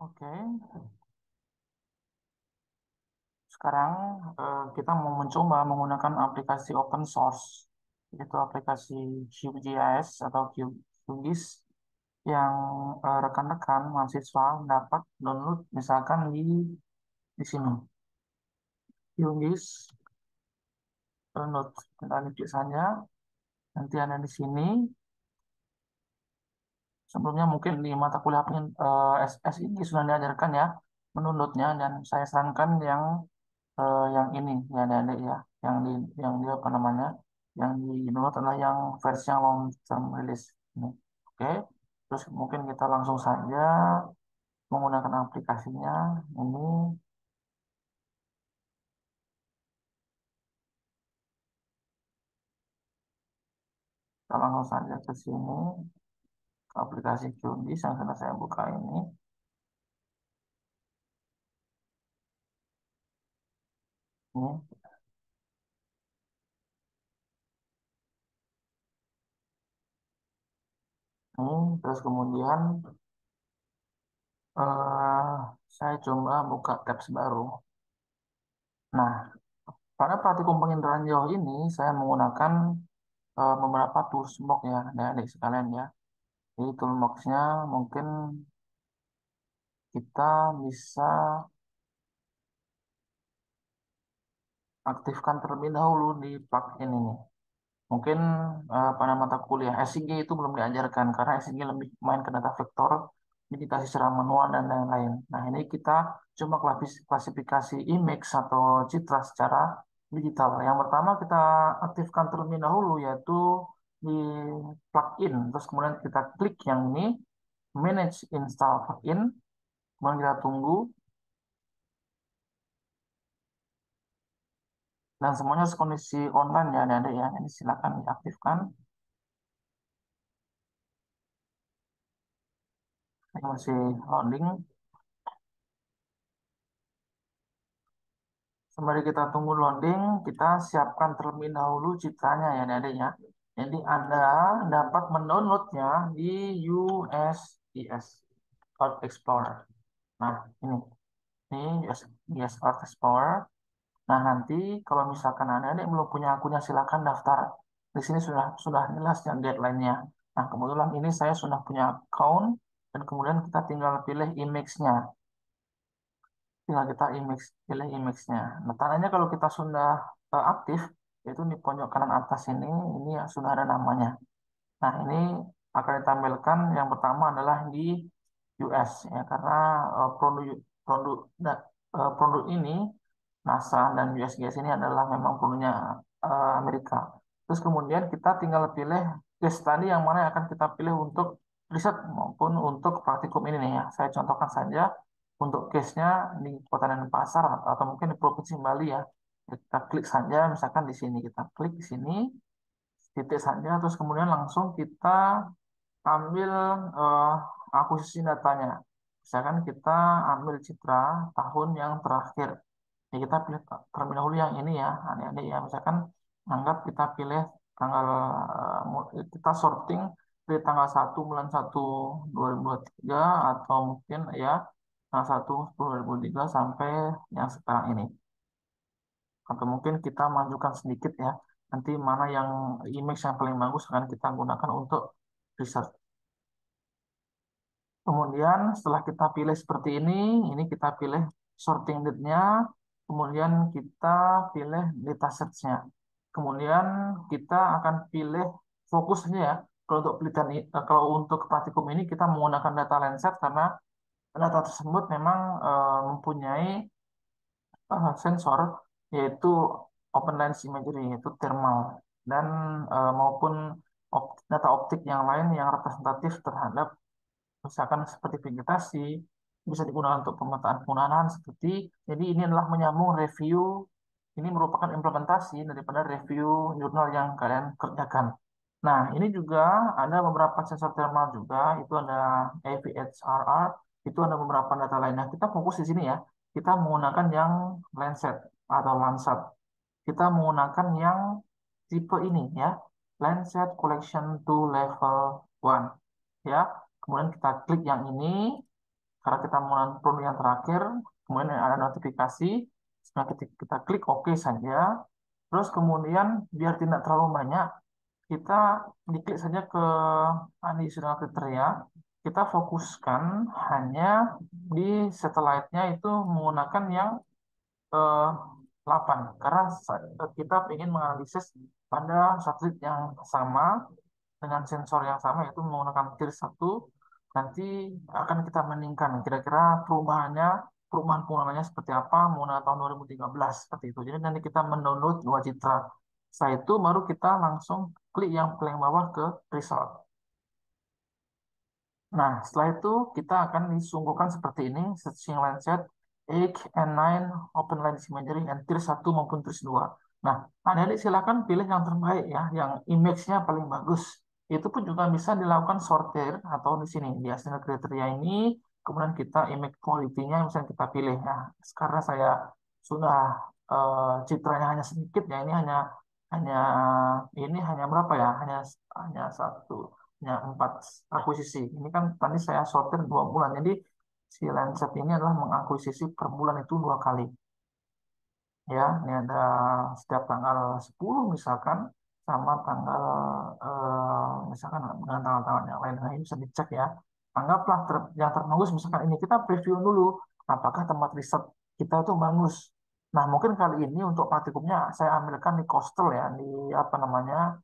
Oke, sekarang kita mau mencoba menggunakan aplikasi open source, yaitu aplikasi QGIS atau QGIS yang rekan-rekan mahasiswa dapat download misalkan di sini. QGIS download, kita klik saja, nanti ada di sini. Sebelumnya mungkin di mata kuliah SSI sudah diajarkan ya mendownloadnya, dan saya sarankan yang ini ya adik-adik ya, yang di apa namanya, yang di download adalah yang versi yang long term release ini. Oke, terus mungkin kita langsung saja menggunakan aplikasinya ini. Kita langsung saja ke sini, ke aplikasi QGIS yang sudah saya buka ini, terus kemudian eh, saya coba buka tabs baru. Nah, pada praktikum penginderaan jauh ini saya menggunakan beberapa toolbox ya, adik-adik sekalian ya. Jadi toolboxnya mungkin kita bisa aktifkan terlebih dahulu di plugin ini. Mungkin pada mata kuliah SIG itu belum diajarkan karena SIG lebih main ke data vektor, jadi kasih secara manual dan lain-lain. Nah, ini kita cuma klasifikasi image atau citra secara digital. Yang pertama kita aktifkan terlebih dahulu yaitu di plugin. Terus kemudian kita klik yang ini, manage install plugin. Kemudian kita tunggu dan semuanya kondisi online ya adik-adik ya. Ini silakan diaktifkan. Ini masih loading. Sembari kita tunggu loading, kita siapkan terlebih dahulu citranya ya adik-adik ya. Jadi Anda dapat mendownloadnya di USES Art Explorer. Nah, ini USES Art Explorer. Nah, nanti kalau misalkan adik-adik belum punya akunnya, silakan daftar. Di sini sudah jelas yang deadline-nya. Nah, kebetulan ini saya sudah punya account, dan kemudian kita tinggal pilih image-nya. Tinggal kita pilih image-nya. Nah, tandanya kalau kita sudah aktif, yaitu di pojok kanan atas ini ya sudah ada namanya. Nah, ini akan ditampilkan yang pertama adalah di US ya, karena produk produk produk ini NASA dan USGS ini adalah memang produknya Amerika. Terus kemudian kita tinggal pilih case study yang mana yang akan kita pilih untuk riset maupun untuk praktikum ini nih ya. Saya contohkan saja untuk case-nya di Kota Denpasar atau mungkin di Provinsi Bali ya. Kita klik saja, misalkan di sini kita klik di sini, titik saja, terus kemudian langsung kita ambil eh, akuisisi datanya. Misalkan kita ambil citra tahun yang terakhir. Ya, kita pilih terlebih dahulu yang ini ya, adik-adik ya. Misalkan anggap kita pilih tanggal, kita sorting dari tanggal 1 bulan 1 2023 atau mungkin ya tanggal 1 10 2023 sampai yang sekarang ini. Atau mungkin kita majukan sedikit ya. Nanti mana yang image yang paling bagus akan kita gunakan untuk research. Kemudian setelah kita pilih seperti ini kita pilih sorting date-nya, kemudian kita pilih dataset-nya. Kemudian kita akan pilih fokusnya ya. Kalau untuk praktikum ini kita menggunakan data Landsat karena data tersebut memang mempunyai sensor, yaitu open lens imagery, yaitu thermal, dan maupun data optik yang lain yang representatif terhadap misalkan seperti vegetasi, bisa digunakan untuk pemetaan penggunaan seperti, jadi ini adalah menyambung review, ini merupakan implementasi daripada review jurnal yang kalian kerjakan. Nah, ini juga ada beberapa sensor thermal juga, itu ada AVHRR, itu ada beberapa data lainnya. Kita fokus di sini ya, kita menggunakan yang Landsat atau Landsat. Kita menggunakan yang tipe ini ya, Landsat Collection to Level 1 ya. Kemudian kita klik yang ini. karena kita menggunakan prompt yang terakhir, kemudian ada notifikasi, setelah kita klik OK saja, terus kemudian biar tidak terlalu banyak, kita diklik saja ke additional kriteria, kita fokuskan hanya di satellite-nya itu menggunakan yang eh, 8 karena kita ingin menganalisis pada satelit yang sama dengan sensor yang sama yaitu menggunakan tier 1 nanti akan kita bandingkan kira-kira perubahan penggunaannya seperti apa menggunakan tahun 2013 seperti itu. Jadi nanti kita mendownload dua citra. Setelah itu baru kita langsung klik yang paling bawah ke result. Nah, setelah itu kita akan disuguhkan seperti ini, searching Lancet, 8 and 9, Open Lens Imagery, and Tier 1 maupun Tier 2. Nah, adik-adik silakan pilih yang terbaik ya, yang image-nya paling bagus. Itu pun juga bisa dilakukan sortir atau di sini, di hasil kriteria ini, kemudian kita image quality-nya misalnya kita pilih. Nah, karena saya sudah citranya hanya sedikit ya, ini hanya hanya berapa ya? Hanya satu ya 4 akuisisi. Ini kan tadi saya sortir 2 bulan. Jadi si Lancet ini adalah mengakuisisi per bulan itu 2 kali. Ya, ini ada setiap tanggal 10 misalkan sama tanggal misalkan dengan tanggal-tanggal yang lain. Nah, ini bisa dicek ya. Anggaplah yang terbagus misalkan ini kita preview dulu apakah tempat riset kita itu bagus. Nah, mungkin kali ini untuk praktikumnya saya ambilkan di coastal ya, di apa namanya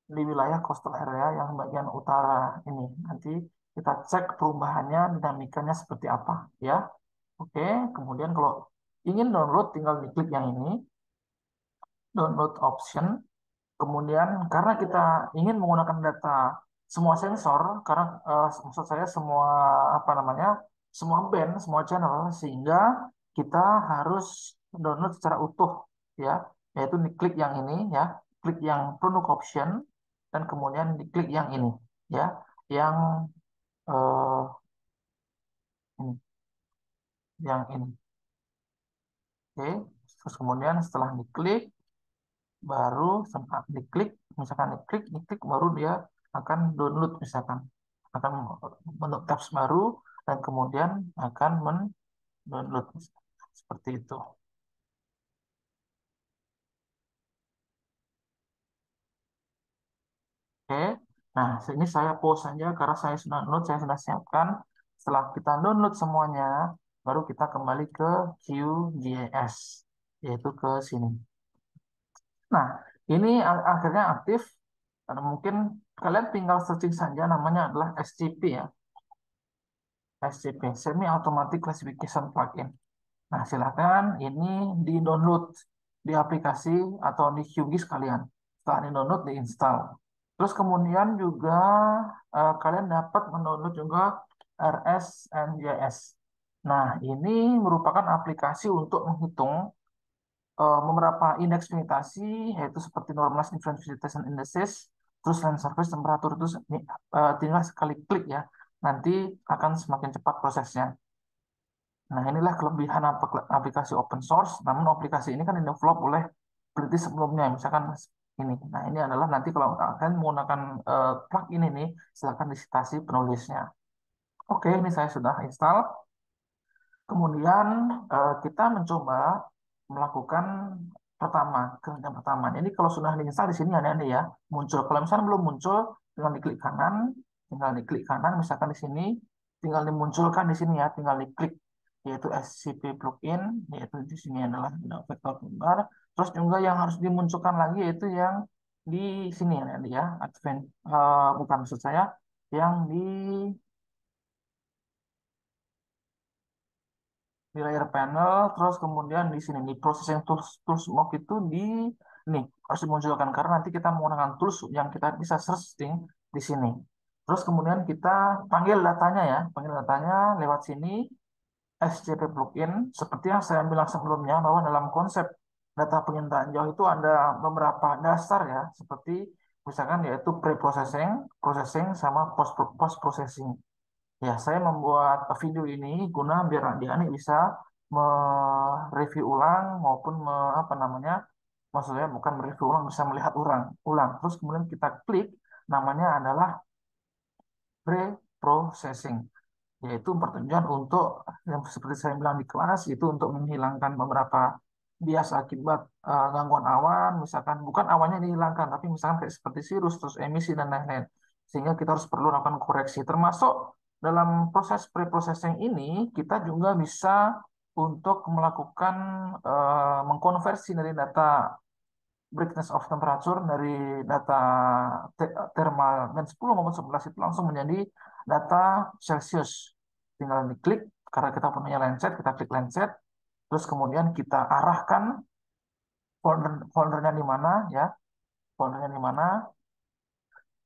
di wilayah coastal area yang bagian utara ini. Nanti kita cek perubahannya, dinamikanya seperti apa ya. Oke, kemudian kalau ingin download tinggal diklik yang ini, download option. Kemudian karena kita ingin menggunakan data semua sensor, karena maksud saya semua apa namanya, semua band, semua channel, sehingga kita harus download secara utuh ya, yaitu diklik yang ini ya, klik yang product option dan kemudian diklik yang ini ya, yang eh, ini, yang ini. Oke, terus kemudian setelah diklik baru sempat diklik misalkan diklik baru dia akan download misalkan akan membentuk tabs baru dan kemudian akan mendownload seperti itu. Oke, nah ini saya pause saja karena saya sudah download, saya sudah siapkan. Setelah kita download semuanya baru kita kembali ke QGIS yaitu ke sini. Nah, ini akhirnya aktif. Karena mungkin kalian tinggal searching saja namanya adalah SCP ya. SCP, Semi Automatic Classification Plugin. Nah, silakan ini di-download di aplikasi atau di QGIS kalian. Setelah di-download, di-install. Terus kemudian juga kalian dapat mendownload juga RSNJS. Nah, ini merupakan aplikasi untuk menghitung beberapa indeks vegetasi yaitu seperti normalized difference vegetation indices, terus land surface temperatur itu tinggal sekali klik ya, nanti akan semakin cepat prosesnya. Nah, inilah kelebihan aplikasi open source, namun aplikasi ini kan develop oleh peneliti sebelumnya, misalkan ini. Nah, ini adalah nanti kalau akan menggunakan plugin ini, silakan disitasi penulisnya. Oke, ini saya sudah install. Kemudian kita mencoba melakukan kerja pertama. Jadi kalau sudah diinstal di sini ada ya muncul. Kalau misalnya belum muncul, tinggal diklik kanan, misalkan di sini, tinggal dimunculkan di sini ya, tinggal diklik yaitu SCP plugin, yaitu di sini adalah vektor gambar. Terus juga yang harus dimunculkan lagi yaitu yang di sini ya, advent bukan maksud saya, yang di layar panel, terus kemudian di sini di processing tools tools log itu ini harus dimunculkan karena nanti kita menggunakan tools yang kita bisa searching di sini. Terus kemudian kita panggil datanya lewat sini SCP plugin. Seperti yang saya bilang sebelumnya bahwa dalam konsep data penginderaan jauh itu ada beberapa dasar ya, seperti misalkan yaitu pre-processing, processing sama post processing. Ya, saya membuat video ini guna biar adik-adik bisa mereview ulang maupun apa namanya, maksudnya bukan mereview ulang, bisa melihat ulang. Terus kemudian kita klik, namanya adalah pre-processing. yaitu bertujuan untuk yang seperti saya bilang di kelas itu untuk menghilangkan beberapa bias akibat gangguan awan, misalkan bukan awannya dihilangkan, tapi misalkan kayak seperti sirus, terus emisi dan lain-lain. Sehingga kita harus perlu lakukan koreksi. Termasuk dalam proses pre-processing ini kita juga bisa untuk melakukan mengkonversi dari data brightness of temperature dari data thermal band 10 maupun 11 itu langsung menjadi data Celsius. Tinggal diklik, karena kita punya Landset, kita klik Landset, terus kemudian kita arahkan foldernya di mana ya, foldernya di mana,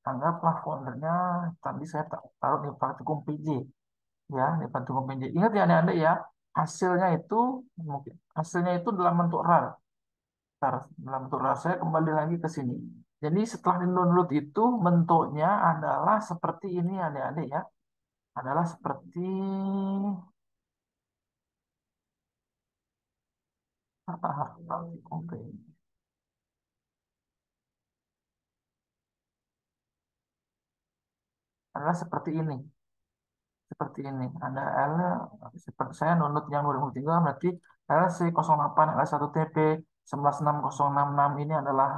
anggaplah foldernya tadi saya taruh di praktikum PJ ya, di praktikum PJ. Ingat ya adik-adik ya, hasilnya itu mungkin hasilnya itu dalam bentuk RAR. Bentar, dalam bentuk RAR saya kembali lagi ke sini. Jadi setelah di-download itu bentuknya adalah seperti ini adik-adik ya. Adalah seperti adalah seperti ini. Seperti ini. Ada L, seperti saya download yang 2003 berarti LC08, L1TP 116066 ini adalah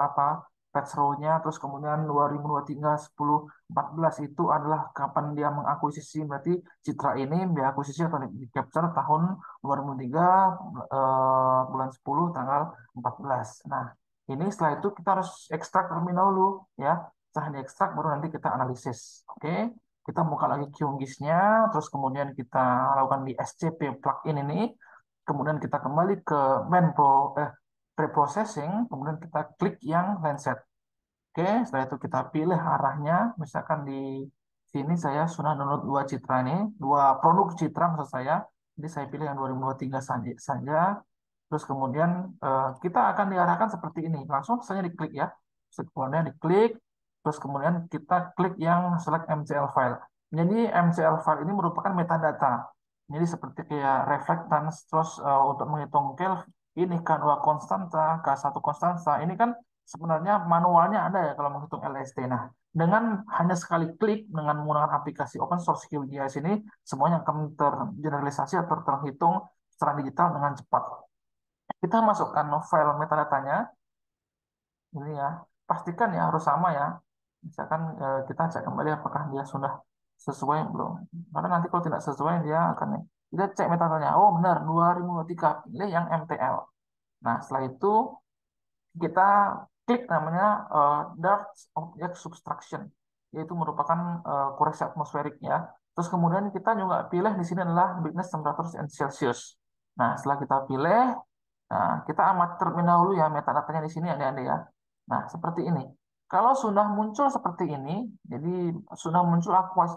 apa? Patch row-nya, terus kemudian 2023 10 14 itu adalah kapan dia mengakuisisi, berarti citra ini diakuisisi atau di capture tahun 2003 bulan 10 tanggal 14. Nah, ini setelah itu kita harus ekstrak terlebih dahulu ya. Setelah diekstrak baru nanti kita analisis. Oke. Kita buka lagi QGIS-nya, terus kemudian kita lakukan di SCP plugin ini, kemudian kita kembali ke main preprocessing, kemudian kita klik yang Landset. Oke, setelah itu kita pilih arahnya, misalkan di sini saya sudah download dua citra ini, dua produk citra maksud saya, jadi saya pilih yang 2023 saja, terus kemudian kita akan diarahkan seperti ini, langsung saja diklik ya, kemudian diklik, terus kemudian kita klik yang select MCL file. Jadi MCL file ini merupakan metadata, jadi seperti kayak reflectance, terus untuk menghitung Kelvin, ini K2 konstanta, K1 konstanta, ini kan sebenarnya manualnya ada ya kalau menghitung LST. Nah, dengan hanya sekali klik dengan menggunakan aplikasi open source QGIS ini, semuanya akan tergeneralisasi atau terhitung secara digital dengan cepat. Kita masukkan file metadatanya, ini ya, pastikan ya harus sama ya. Misalkan kita cek kembali apakah dia sudah sesuai belum. Karena nanti kalau tidak sesuai dia akan kita cek metadatanya. Oh benar 2023 pilih yang MTL. Nah setelah itu kita klik namanya Dark Object Subtraction, yaitu merupakan koreksi atmosferik ya. Terus kemudian kita juga pilih di sini adalah brightness temperature and Celsius. Nah, setelah kita pilih, nah, kita amati terlebih dahulu ya metadatanya di sini ada ya. Nah, seperti ini. Kalau sudah muncul seperti ini, jadi sudah muncul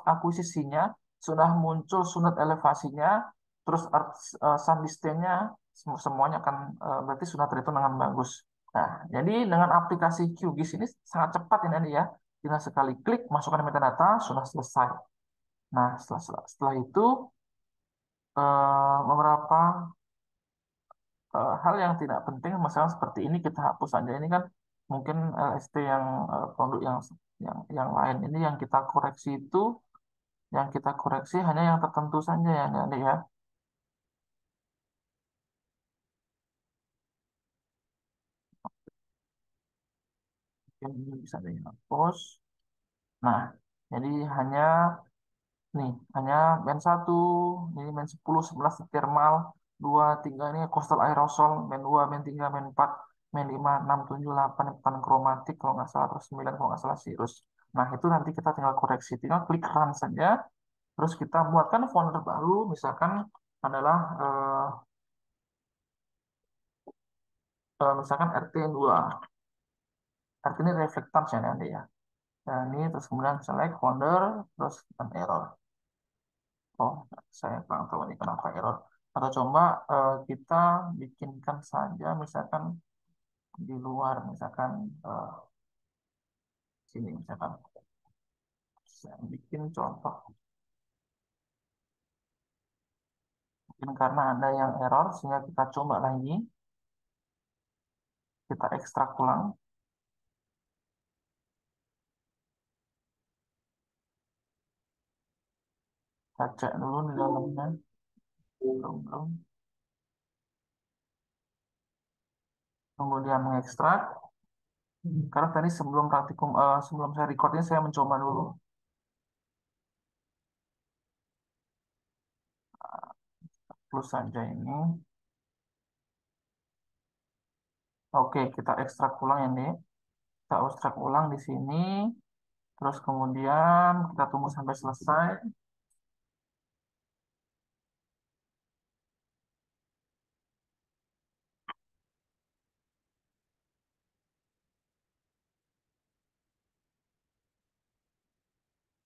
akuisisinya, sudah muncul sunat elevasinya, terus sun distance-nya semuanya akan berarti sudah terhitung dengan bagus. Nah, jadi dengan aplikasi QGIS ini sangat cepat ini Andi ya. Tinggal sekali klik, masukkan metadata, sudah selesai. Nah, setelah itu beberapa hal yang tidak penting, misalnya seperti ini kita hapus saja. Ini kan mungkin LST yang produk yang lain. Ini yang kita koreksi hanya yang tertentu saja ya, Andi ya. Mungkin ini bisa dihapus. Nah, jadi hanya nih, hanya band 1, ini band 10, 11 thermal, 2, 3 ini coastal aerosol, band 2, band 3, band 4, band 5, 6, 7, 8 petan kromatik kalau nggak salah, terus 9 kalau nggak salah cirrus. Nah, itu nanti kita tinggal koreksi, tinggal klik run saja, terus kita buatkan folder baru, misalkan adalah misalkan RT2, RT ini reflectance ya nanti ya. Nah, ini terus kemudian select folder, terus dan error. Oh, saya kurang tahu ini kenapa error. Atau coba kita bikinkan saja, misalkan di luar, misalkan sini, misalkan saya bikin contoh. Mungkin karena ada yang error, sehingga kita coba lagi, kita ekstrak ulang. cek dulu di dalamnya. Belum, belum. Tunggu dia mengekstrak. Karena tadi sebelum praktikum, sebelum saya recordnya saya mencoba dulu. Plus saja ini. Oke, kita ekstrak ulang ya, nih. Kita ekstrak ulang di sini. Terus kemudian kita tunggu sampai selesai.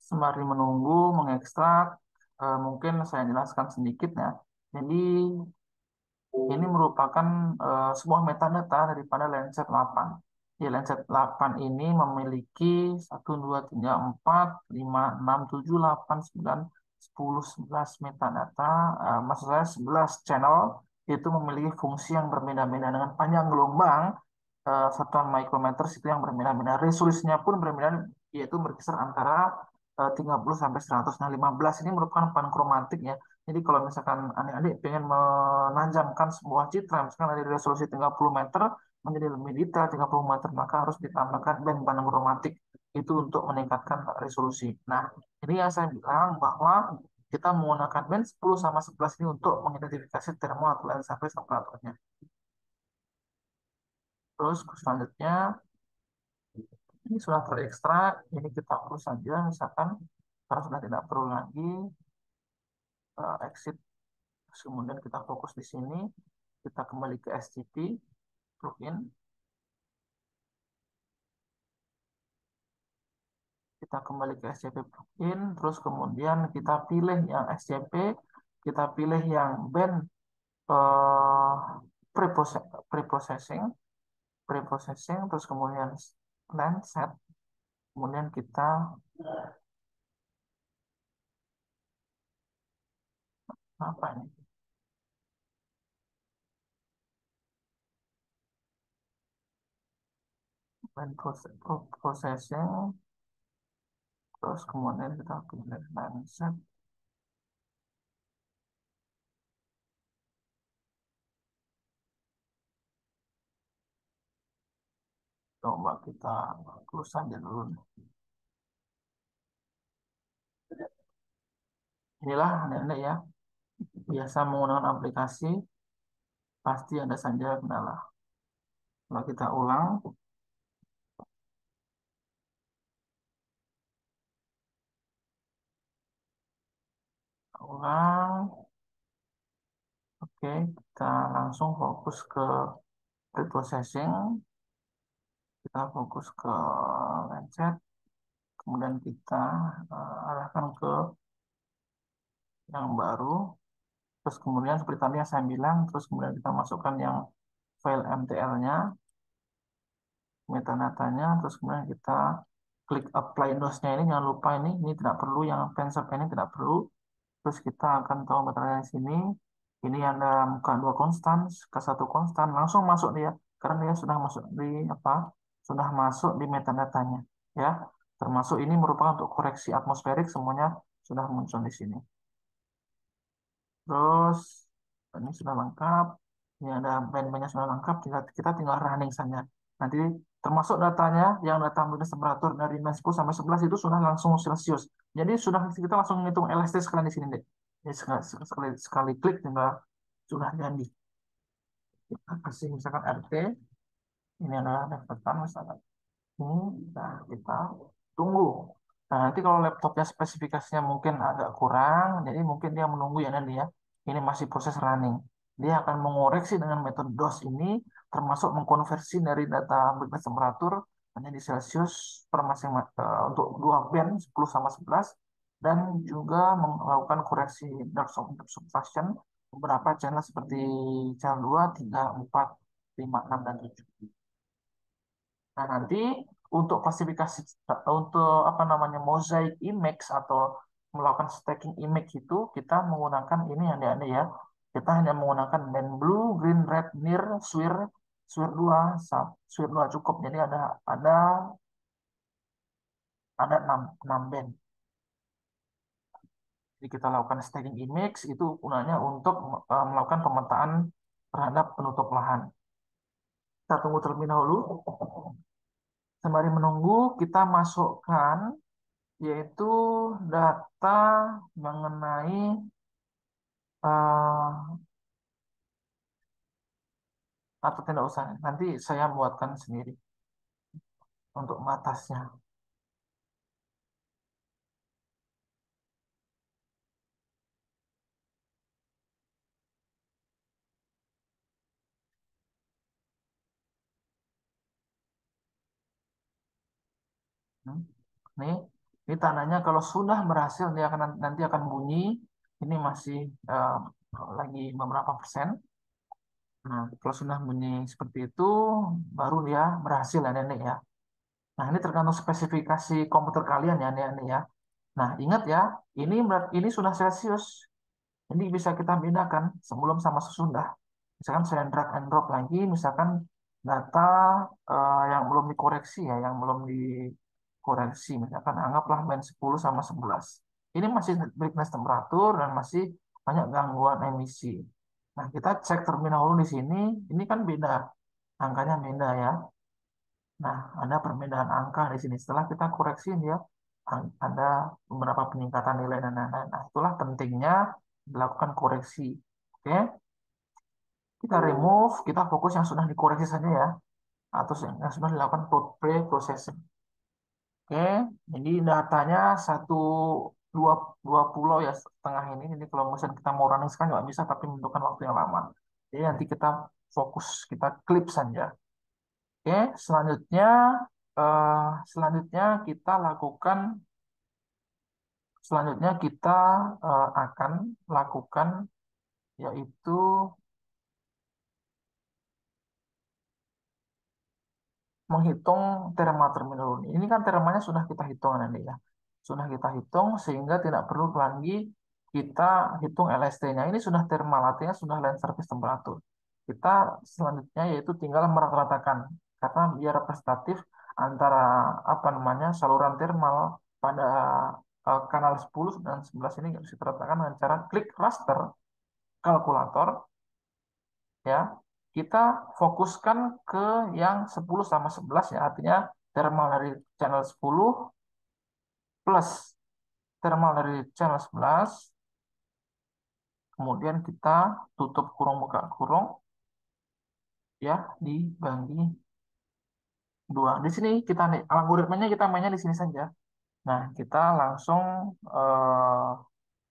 Sembari menunggu mengekstrak, mungkin saya jelaskan sedikit ya. Jadi ini merupakan sebuah metadata daripada Lancet 8. Di Lancet 8 ini memiliki 1, 2, 3, 4, 5, 6, 7, 8, 9, 10, 11 metadata. Maksud saya 11 channel itu memiliki fungsi yang berbeda-beda dengan panjang gelombang satuan micrometers itu yang berbeda-beda. Resolusinya pun berbeda, yaitu berkisar antara 30 sampai 100. Nah, 15 ini merupakan pankromatik ya. Jadi kalau misalkan adik-adik pengen menajamkan sebuah citra, misalkan dari resolusi 30 meter menjadi lebih detail 30 meter, maka harus ditambahkan band pankromatik itu untuk meningkatkan resolusi. Nah, ini yang saya bilang bahwa kita menggunakan band 10 sama 11 ini untuk mengidentifikasi thermal atau sampai temperaturnya. Terus selanjutnya ini sudah terekstrak, ini kita hapus saja misalkan karena sudah tidak perlu lagi exit. Terus kemudian kita fokus di sini, kita kembali ke SCP plugin, kita kembali ke SCP plugin, terus kemudian kita pilih yang SCP, kita pilih yang band eh, preprocessing, preprocessing, terus kemudian land set, kemudian kita apa ini? Band processing, terus kemudian kita pilih land set. Coba kita close saja dulu. Inilah anak-anak ya, biasa menggunakan aplikasi, pasti ada saja kendala. Kalau kita ulang, oke, kita langsung fokus ke preprocessing, kita fokus ke Lancet, kemudian kita arahkan ke yang baru, terus kemudian seperti tadi yang saya bilang, terus kemudian kita masukkan yang file MTL-nya, metadata-nya, terus kemudian kita klik apply node-nya ini, jangan lupa ini tidak perlu, yang pensel ini tidak perlu. Terus kita akan tahu material di sini. Ini ada muka dua konstan, ke satu konstan, langsung masuk dia, karena dia sudah masuk di apa? Sudah masuk di metadatanya, ya. Termasuk ini merupakan untuk koreksi atmosferik, semuanya sudah muncul di sini. Terus ini sudah lengkap. Ini ada band-bandnya sudah lengkap. Kita tinggal running saja. Nanti termasuk datanya yang data minus temperatur dari 10 sampai 11 itu sudah langsung Celsius. Jadi sudah kita langsung menghitung LST sekalian di sini deh. Jadi sekali klik tinggal sudah jadi. Kita kasih misalkan RT. Ini adalah daftar misalkan. Nah, kita tunggu. Nah, nanti kalau laptopnya spesifikasinya mungkin agak kurang, jadi mungkin dia menunggu ya nanti ya. Ini masih proses running. Dia akan mengoreksi dengan metode DOS ini, termasuk mengkonversi dari data bebas temperatur menjadi Celsius per untuk dua band 10 sama 11 dan juga melakukan koreksi dark subtraction beberapa channel seperti channel 2, 3, 4, 5, 6, dan 7. Nah, nanti untuk klasifikasi untuk apa namanya mosaic image atau melakukan stacking image itu kita menggunakan ini yang ada ya. Kita hanya menggunakan band blue, green, red, near, swir, swir 2, swir 2 cukup. Jadi ada 6 band. Jadi kita lakukan staging image itu gunanya untuk melakukan pemetaan terhadap penutup lahan. Kita tunggu terlebih dahulu. Sembari menunggu, kita masukkan yaitu data mengenai eh, atau tidak usah. Nanti saya buatkan sendiri untuk batasnya. Hmm. Nih, ini tandanya kalau sudah berhasil dia akan nanti akan bunyi. Ini masih eh, lagi beberapa persen. Nah, kalau sudah bunyi seperti itu, baru dia berhasil ya Nenek ya. Nah, ini tergantung spesifikasi komputer kalian ya Nenek ya. Nah, ingat ya, ini sudah Celsius. Jadi bisa kita bedakan sebelum sama sesudah. Misalkan saya drag and drop lagi, misalkan data yang belum dikoreksi ya, yang belum dikoreksi. Misalkan anggaplah band 10 sama 11. Ini masih brightness temperatur dan masih banyak gangguan emisi. Nah, kita cek terlebih dahulu di sini. Ini kan beda, angkanya beda ya. Nah, ada perbedaan angka di sini. Setelah kita koreksi dia, ada beberapa peningkatan nilai dan lain-lain. Nah, itulah pentingnya dilakukan koreksi. Oke, kita remove, kita fokus yang sudah dikoreksi saja ya, atau yang sudah dilakukan pre-processing. Oke, jadi datanya satu dua dua pulau ya setengah ini. Jadi kalau misalnya kita mau running sekarang nggak bisa, tapi membutuhkan waktu yang lama. Jadi nanti kita fokus, kita klip saja. Oke, eh, selanjutnya kita lakukan, selanjutnya kita akan lakukan yaitu menghitung terma terlebih dahulu. Ini kan termanya sudah kita hitung nanti ya. Sudah kita hitung sehingga tidak perlu lagi kita hitung LST-nya. Ini sudah termal, artinya sudah land surface temperature. Kita selanjutnya yaitu tinggal merata-ratakan karena biar representatif antara apa namanya saluran termal pada kanal 10 dan 11 ini harus diratakan dengan cara klik raster kalkulator ya, kita fokuskan ke yang 10 sama 11 ya, artinya thermal dari channel 10 plus thermal dari channel 11, kemudian kita tutup kurung buka kurung ya, dibagi dua. Di sini kita algoritmanya kita mainnya di sini saja. Nah, kita langsung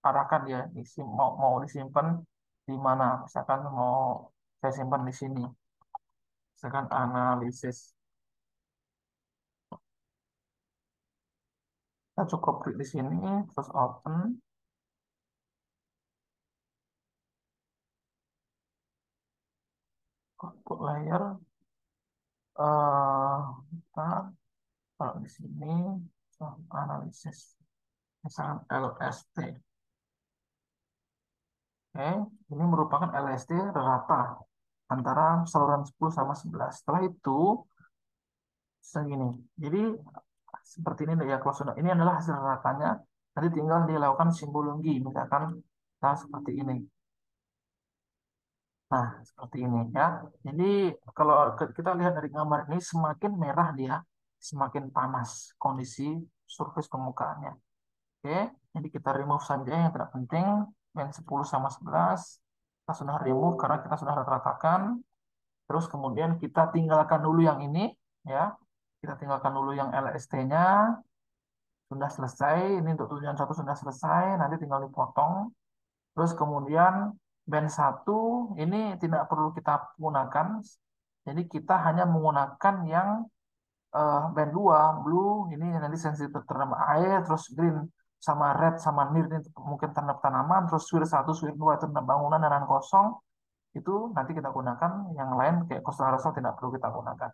arahkan dia mau disimpan di mana. Misalkan mau saya simpan di sini. Misalkan analisis. Kita cukup klik di sini, terus open, output layer. Kita kalau di sini analisis, misalkan LST. Oke, ini merupakan LST rata antara saluran 10 sama 11. Setelah itu segini. Jadi seperti ini ya kalau sudah ini adalah hasil ratanya. Nanti tinggal dilakukan simbologi, misalkan nah, seperti ini. Nah, seperti ini ya. Jadi kalau kita lihat dari gambar ini semakin merah dia, semakin panas kondisi surface permukaannya. Oke, jadi kita remove saja yang tidak penting. Band 10 sama 11 kita sudah remove karena kita sudah rata-ratakan. Terus kemudian kita tinggalkan dulu yang ini ya. Kita tinggalkan dulu yang LST-nya sudah selesai. Ini untuk tujuan satu sudah selesai. Nanti tinggal dipotong. Terus kemudian band satu ini tidak perlu kita gunakan. Jadi kita hanya menggunakan yang band 2 blue ini nanti sensitif terhadap air, terus green sama red sama nir ini mungkin terhadap tanaman, terus swir 1 swir 2 itu terhadap bangunan dan lahan kosong. Itu nanti kita gunakan, yang lain kayak coastal aerosol tidak perlu kita gunakan.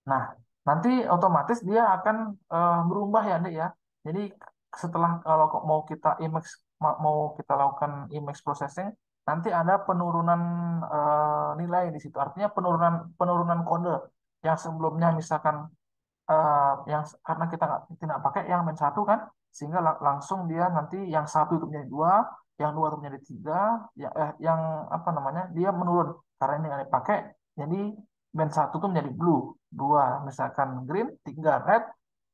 Nah, nanti otomatis dia akan berubah ya, Dek ya. Jadi setelah kalau mau kita image mau kita lakukan image processing, nanti ada penurunan nilai di situ. Artinya penurunan penurunan kode yang sebelumnya misalkan yang karena kita tidak pakai yang main satu kan, sehingga langsung dia nanti yang satu itu menjadi dua, yang dua itu menjadi tiga, yang apa namanya dia menurun karena ini yang dipakai. Jadi band satu itu menjadi blue, dua misalkan green, tiga red,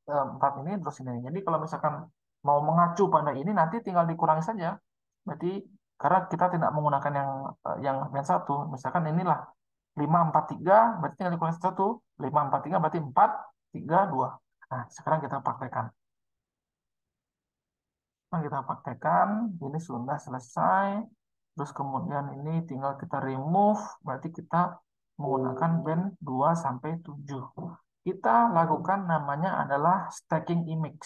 empat ini terus ini. Jadi kalau misalkan mau mengacu pada ini nanti tinggal dikurangi saja. Berarti karena kita tidak menggunakan yang band satu, misalkan inilah 5 4 3 berarti tinggal dikurangi satu, 5 4 3 berarti 4 3 2. Nah, sekarang kita praktekkan. Nah, kita praktekkan, ini sudah selesai. Terus kemudian ini tinggal kita remove, berarti kita menggunakan band 2 sampai 7. Kita lakukan namanya adalah stacking image.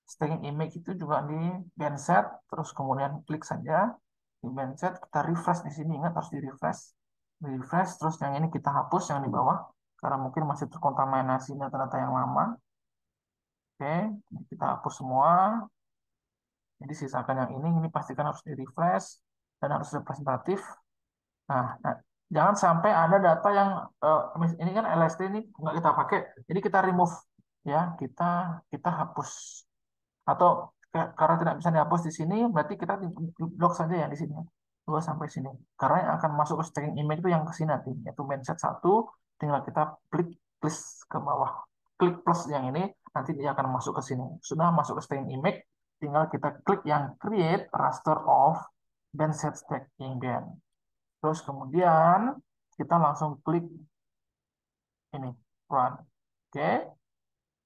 Stacking image itu juga di band set, terus kemudian klik saja di band set, kita refresh di sini, ingat harus di refresh. Di refresh, terus yang ini kita hapus yang di bawah, karena mungkin masih terkontaminasi data-data yang lama. Oke, kita hapus semua. Jadi sisakan yang ini pastikan harus di refresh dan harus representatif. Nah, jangan sampai ada data yang ini kan LST ini nggak kita pakai, jadi kita remove ya, kita hapus atau karena tidak bisa dihapus di sini, berarti kita blok saja ya di sini 2 sampai sini. Karena yang akan masuk ke staging image itu yang ke sini nanti, yaitu mindset satu, tinggal kita klik plus ke bawah, klik plus yang ini, nanti dia akan masuk ke sini. Sudah masuk ke staging image, tinggal kita klik yang create raster of band set stacking band. Terus kemudian kita langsung klik ini run. Oke,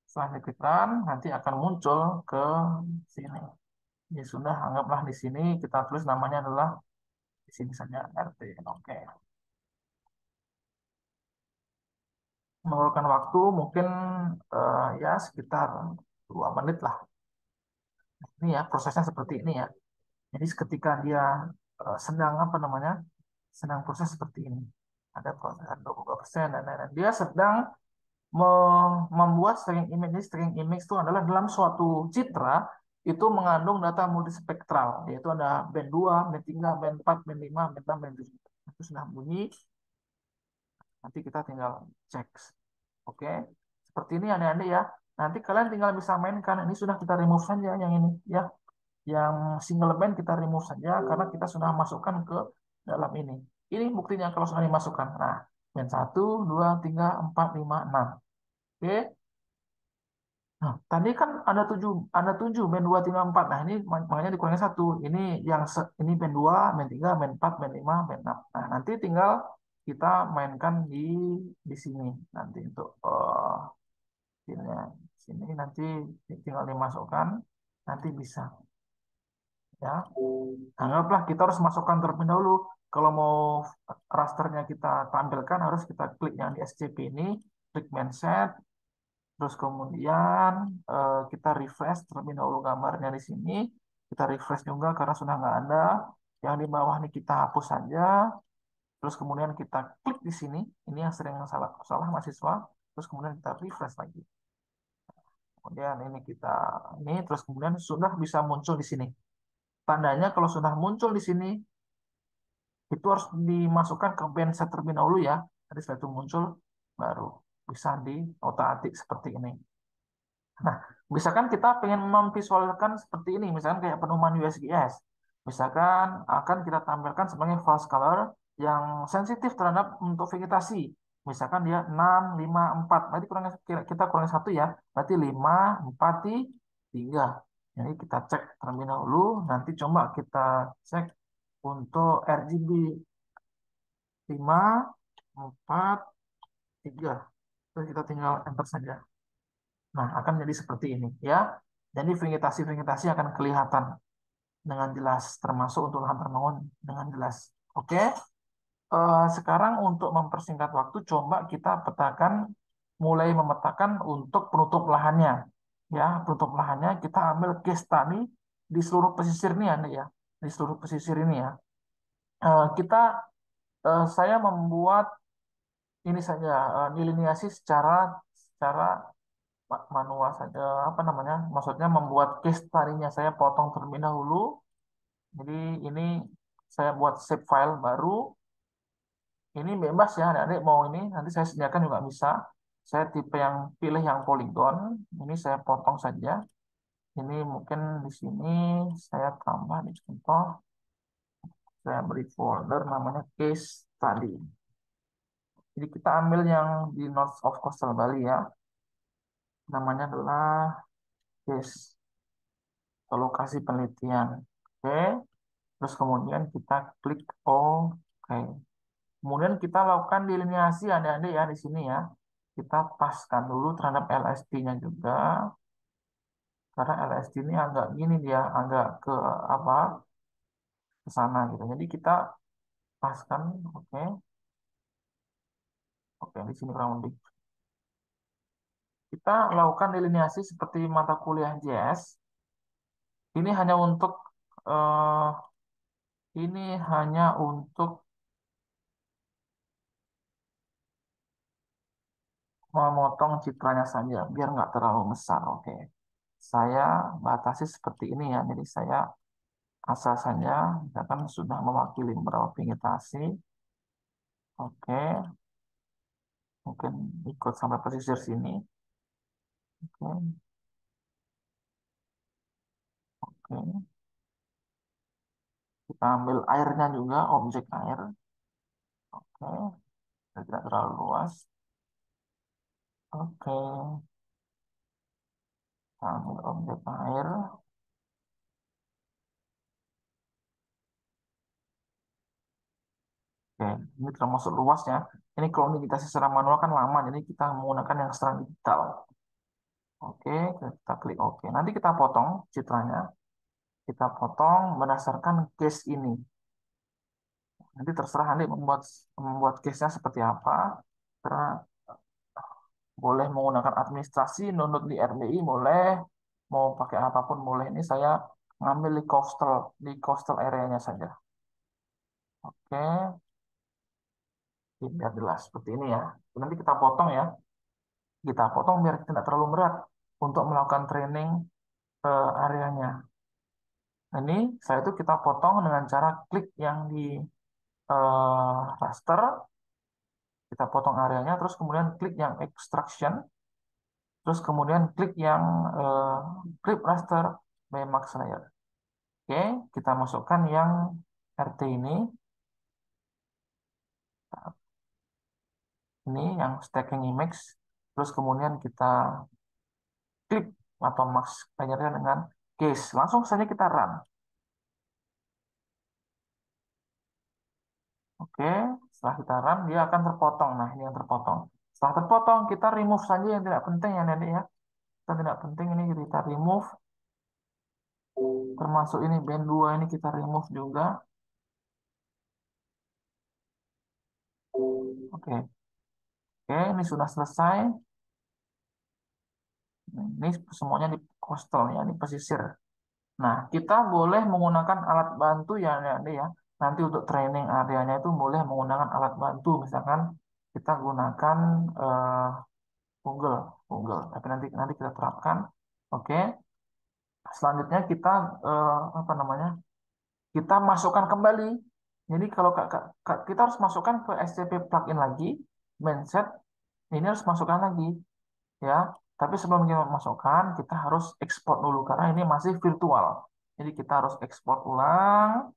setelah diklik run, nanti akan muncul ke sini. Ya sudah, anggaplah di sini kita tulis namanya adalah di sini saja RT. Oke. Memerlukan waktu mungkin ya sekitar 2 menit lah. Ini ya prosesnya seperti ini ya. Jadi ketika dia sedang apa namanya, sedang proses seperti ini, ada proses 22% dan lain-lain. Dia sedang membuat string image. Jadi string image itu adalah dalam suatu citra itu mengandung data multispektral, yaitu ada band 2, band 3, band 4, band 5, band 6, band 7. Itu sudah bunyi, nanti kita tinggal cek. Oke, seperti ini adik-adik ya. Nanti kalian tinggal bisa mainkan. Ini sudah kita remove saja yang ini ya. Yang single band kita remove saja karena kita sudah masukkan ke dalam ini. Ini buktinya kalau sudah dimasukkan. Nah, band 1, 2, 3, 4, 5, 6. Oke. Nah, tadi kan ada tujuh band 2 3 4. Nah, ini makanya dikurangi satu. Ini ini band 2 band 3 band 4 band 5 band 6. Nah, nanti tinggal kita mainkan di sini nanti untuk ini sini nanti tinggal dimasukkan, nanti bisa ya. Anggaplah kita harus masukkan terlebih dahulu. Kalau mau rasternya kita tampilkan harus kita klik yang di SCP ini, klik main set. Terus kemudian kita refresh terlebih dahulu gambarnya di sini. Kita refresh juga karena sudah nggak ada. Yang di bawah ini kita hapus saja. Terus kemudian kita klik di sini. Ini yang sering salah mahasiswa. Terus kemudian kita refresh lagi. Kemudian ini terus kemudian sudah bisa muncul di sini. Tandanya kalau sudah muncul di sini itu harus dimasukkan ke band set terlebih dahulu ya. Jadi setelah itu muncul baru bisa di otak-atik seperti ini. Nah, misalkan kita pengen memvisualkan seperti ini, misalkan kayak pedoman USGS, misalkan akan kita tampilkan sebagai false color yang sensitif terhadap untuk vegetasi. Misalkan dia 6, 5, 4, berarti kita kurang satu ya, berarti 5, 4, 3. Jadi kita cek terlebih dahulu, nanti coba kita cek untuk RGB 5, 4, 3. Terus kita tinggal enter saja. Nah, akan jadi seperti ini ya. Jadi vegetasi-vegetasi akan kelihatan dengan jelas, termasuk untuk lahan terbangun dengan jelas. Oke, sekarang untuk mempersingkat waktu, coba kita mulai memetakan untuk penutup lahannya. Ya, penutup lahannya kita ambil case study di seluruh pesisir ini ya, di seluruh pesisir ini ya. Saya membuat ini saja dilineasi secara manual saja, apa namanya, maksudnya membuat case tadinya saya potong terlebih dahulu. Jadi ini saya buat save file baru. Ini bebas ya adik-adik, mau ini nanti saya sediakan juga bisa. Saya pilih yang polygon, ini saya potong saja. Ini mungkin di sini saya tambah di contoh, saya beri folder namanya case study. Jadi kita ambil yang di North of Coastal Bali ya, namanya adalah case lokasi penelitian. Oke, terus kemudian kita klik OK. Kemudian kita lakukan delineasi adik-adik ya di sini ya. Kita paskan dulu terhadap LST-nya juga. Karena LST ini agak gini dia, agak ke apa? Ke sana gitu. Jadi kita paskan, oke. Oke, di sini kurang lebih. Kita lakukan delineasi seperti mata kuliah JS. Ini hanya untuk eh, ini hanya untuk memotong citranya saja, biar nggak terlalu besar. Oke, saya batasi seperti ini ya. Jadi saya asal saja, misalkan sudah mewakili beberapa vegetasi. Oke, mungkin ikut sampai pesisir sini. Oke, oke. Kita ambil airnya juga, objek air. Oke, tidak terlalu luas. Oke, kita ambil objek air. Oke, ini termasuk luas ya. Ini kalau ini kita secara manual kan lama, jadi kita menggunakan yang secara digital. Oke, kita klik OK. Nanti kita potong citranya. Kita potong berdasarkan case ini. Nanti terserah nanti membuat membuat case-nya seperti apa. Karena boleh menggunakan administrasi, download di RBI boleh, mau pakai apapun boleh. Ini saya ngambil di coastal area-nya saja. Oke, biar jelas seperti ini ya. Nanti kita potong ya. Kita potong biar tidak terlalu berat untuk melakukan training areanya. Ini saya itu kita potong dengan cara klik yang di raster, kita potong areanya, terus kemudian klik yang extraction, terus kemudian klik yang eh, clip raster by max layer. Oke, kita masukkan yang RT ini yang stacking image, terus kemudian kita klik atau max layernya dengan case. Langsung saja kita run. Oke, setelah kita run dia akan terpotong. Nah, ini yang terpotong. Setelah terpotong, kita remove saja yang tidak penting ya nanti ya. Kita tidak penting ini kita remove. Termasuk ini band 2 ini kita remove juga. Oke, oke, ini sudah selesai. Ini semuanya di coastal ya, di pesisir. Nah, kita boleh menggunakan alat bantu ya, nanti ya. Nanti untuk training areanya itu boleh menggunakan alat bantu. Misalkan kita gunakan eh, Google, Google. Tapi nanti nanti kita terapkan. Oke. Selanjutnya kita apa namanya? Kita masukkan kembali. Jadi kalau kita harus masukkan ke SCP plugin lagi, mindset. Ini harus masukkan lagi, ya. Tapi sebelum kita masukkan, kita harus ekspor dulu karena ini masih virtual. Jadi kita harus ekspor ulang.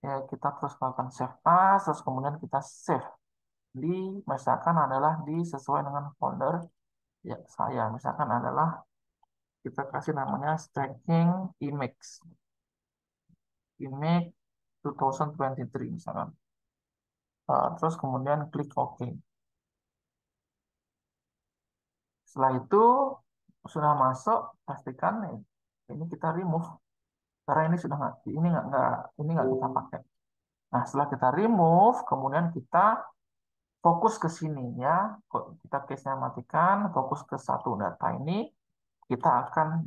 Ya, kita terus melakukan save as, terus kemudian kita save di misalkan adalah di sesuai dengan folder ya saya. Misalkan adalah kita kasih namanya stacking image 2023 misalkan. Terus kemudian klik OK. Setelah itu sudah masuk, pastikan ini kita remove karena ini sudah nggak ini nggak kita pakai. Nah, setelah kita remove, kemudian kita fokus ke sini ya. Kok kita case-nya matikan, fokus ke satu data ini. Kita akan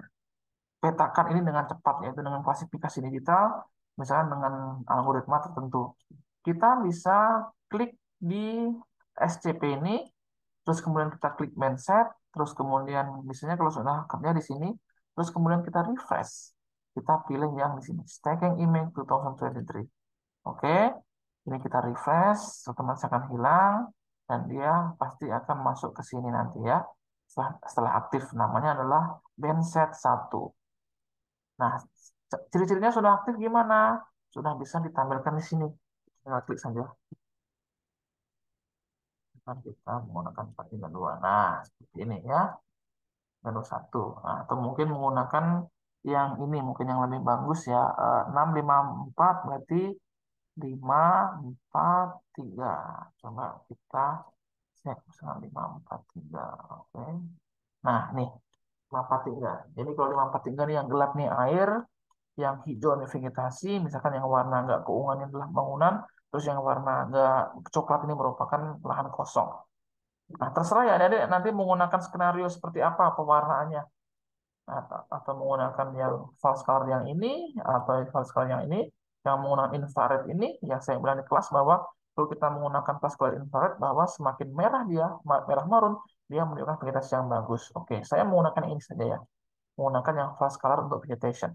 petakan ini dengan cepat yaitu dengan klasifikasi digital, misalkan dengan algoritma tertentu. Kita bisa klik di SCP ini, terus kemudian kita klik mindset, terus kemudian misalnya kalau sudah kerja di sini, terus kemudian kita refresh. Kita pilih yang di sini, stacking image 2023. Oke, ini kita refresh, otomatis akan hilang, dan dia pasti akan masuk ke sini nanti ya. Setelah aktif, namanya adalah Benset 1. Nah, ciri-cirinya sudah aktif gimana? Sudah bisa ditampilkan di sini. Tinggal klik saja. Kan kita menggunakan 432. Nah, seperti ini ya. Menu satu. Nah, atau mungkin menggunakan yang ini, mungkin yang lebih bagus ya. 654 berarti 543. Coba kita cek misalnya 543. Oke. Nah, nih 543. Jadi kalau 543 nih yang gelap nih air, yang hijau nih vegetasi, misalkan yang warna agak keunguan ini adalah bangunan, terus yang warna agak coklat ini merupakan lahan kosong. Nah, terserah ya, adik nanti menggunakan skenario seperti apa pewarnaannya. Atau menggunakan yang false color yang ini, atau yang false color yang ini, yang menggunakan infrared ini, yang saya bilang di kelas bahwa kalau kita menggunakan false color infrared, bahwa semakin merah dia, merah marun, dia menunjukkan vegetasi yang bagus. Oke, saya menggunakan ini saja ya, menggunakan yang false color untuk vegetation.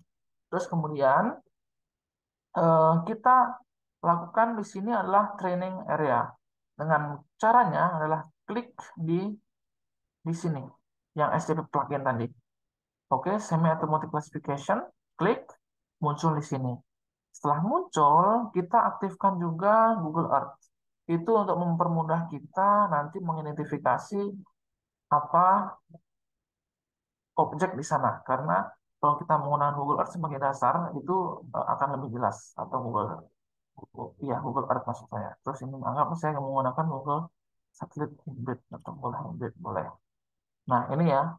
Terus kemudian kita lakukan di sini adalah training area. Dengan caranya adalah klik di sini, yang SCP plugin tadi. Oke, semi automatic classification, klik, muncul di sini. Setelah muncul, kita aktifkan juga Google Earth. Itu untuk mempermudah kita nanti mengidentifikasi apa objek di sana. Karena kalau kita menggunakan Google Earth sebagai dasar, itu akan lebih jelas. Atau ya Google Earth maksud saya. Terus ini anggap saya menggunakan Google Satellite Hybrid atau Google Hybrid boleh. Nah, ini ya.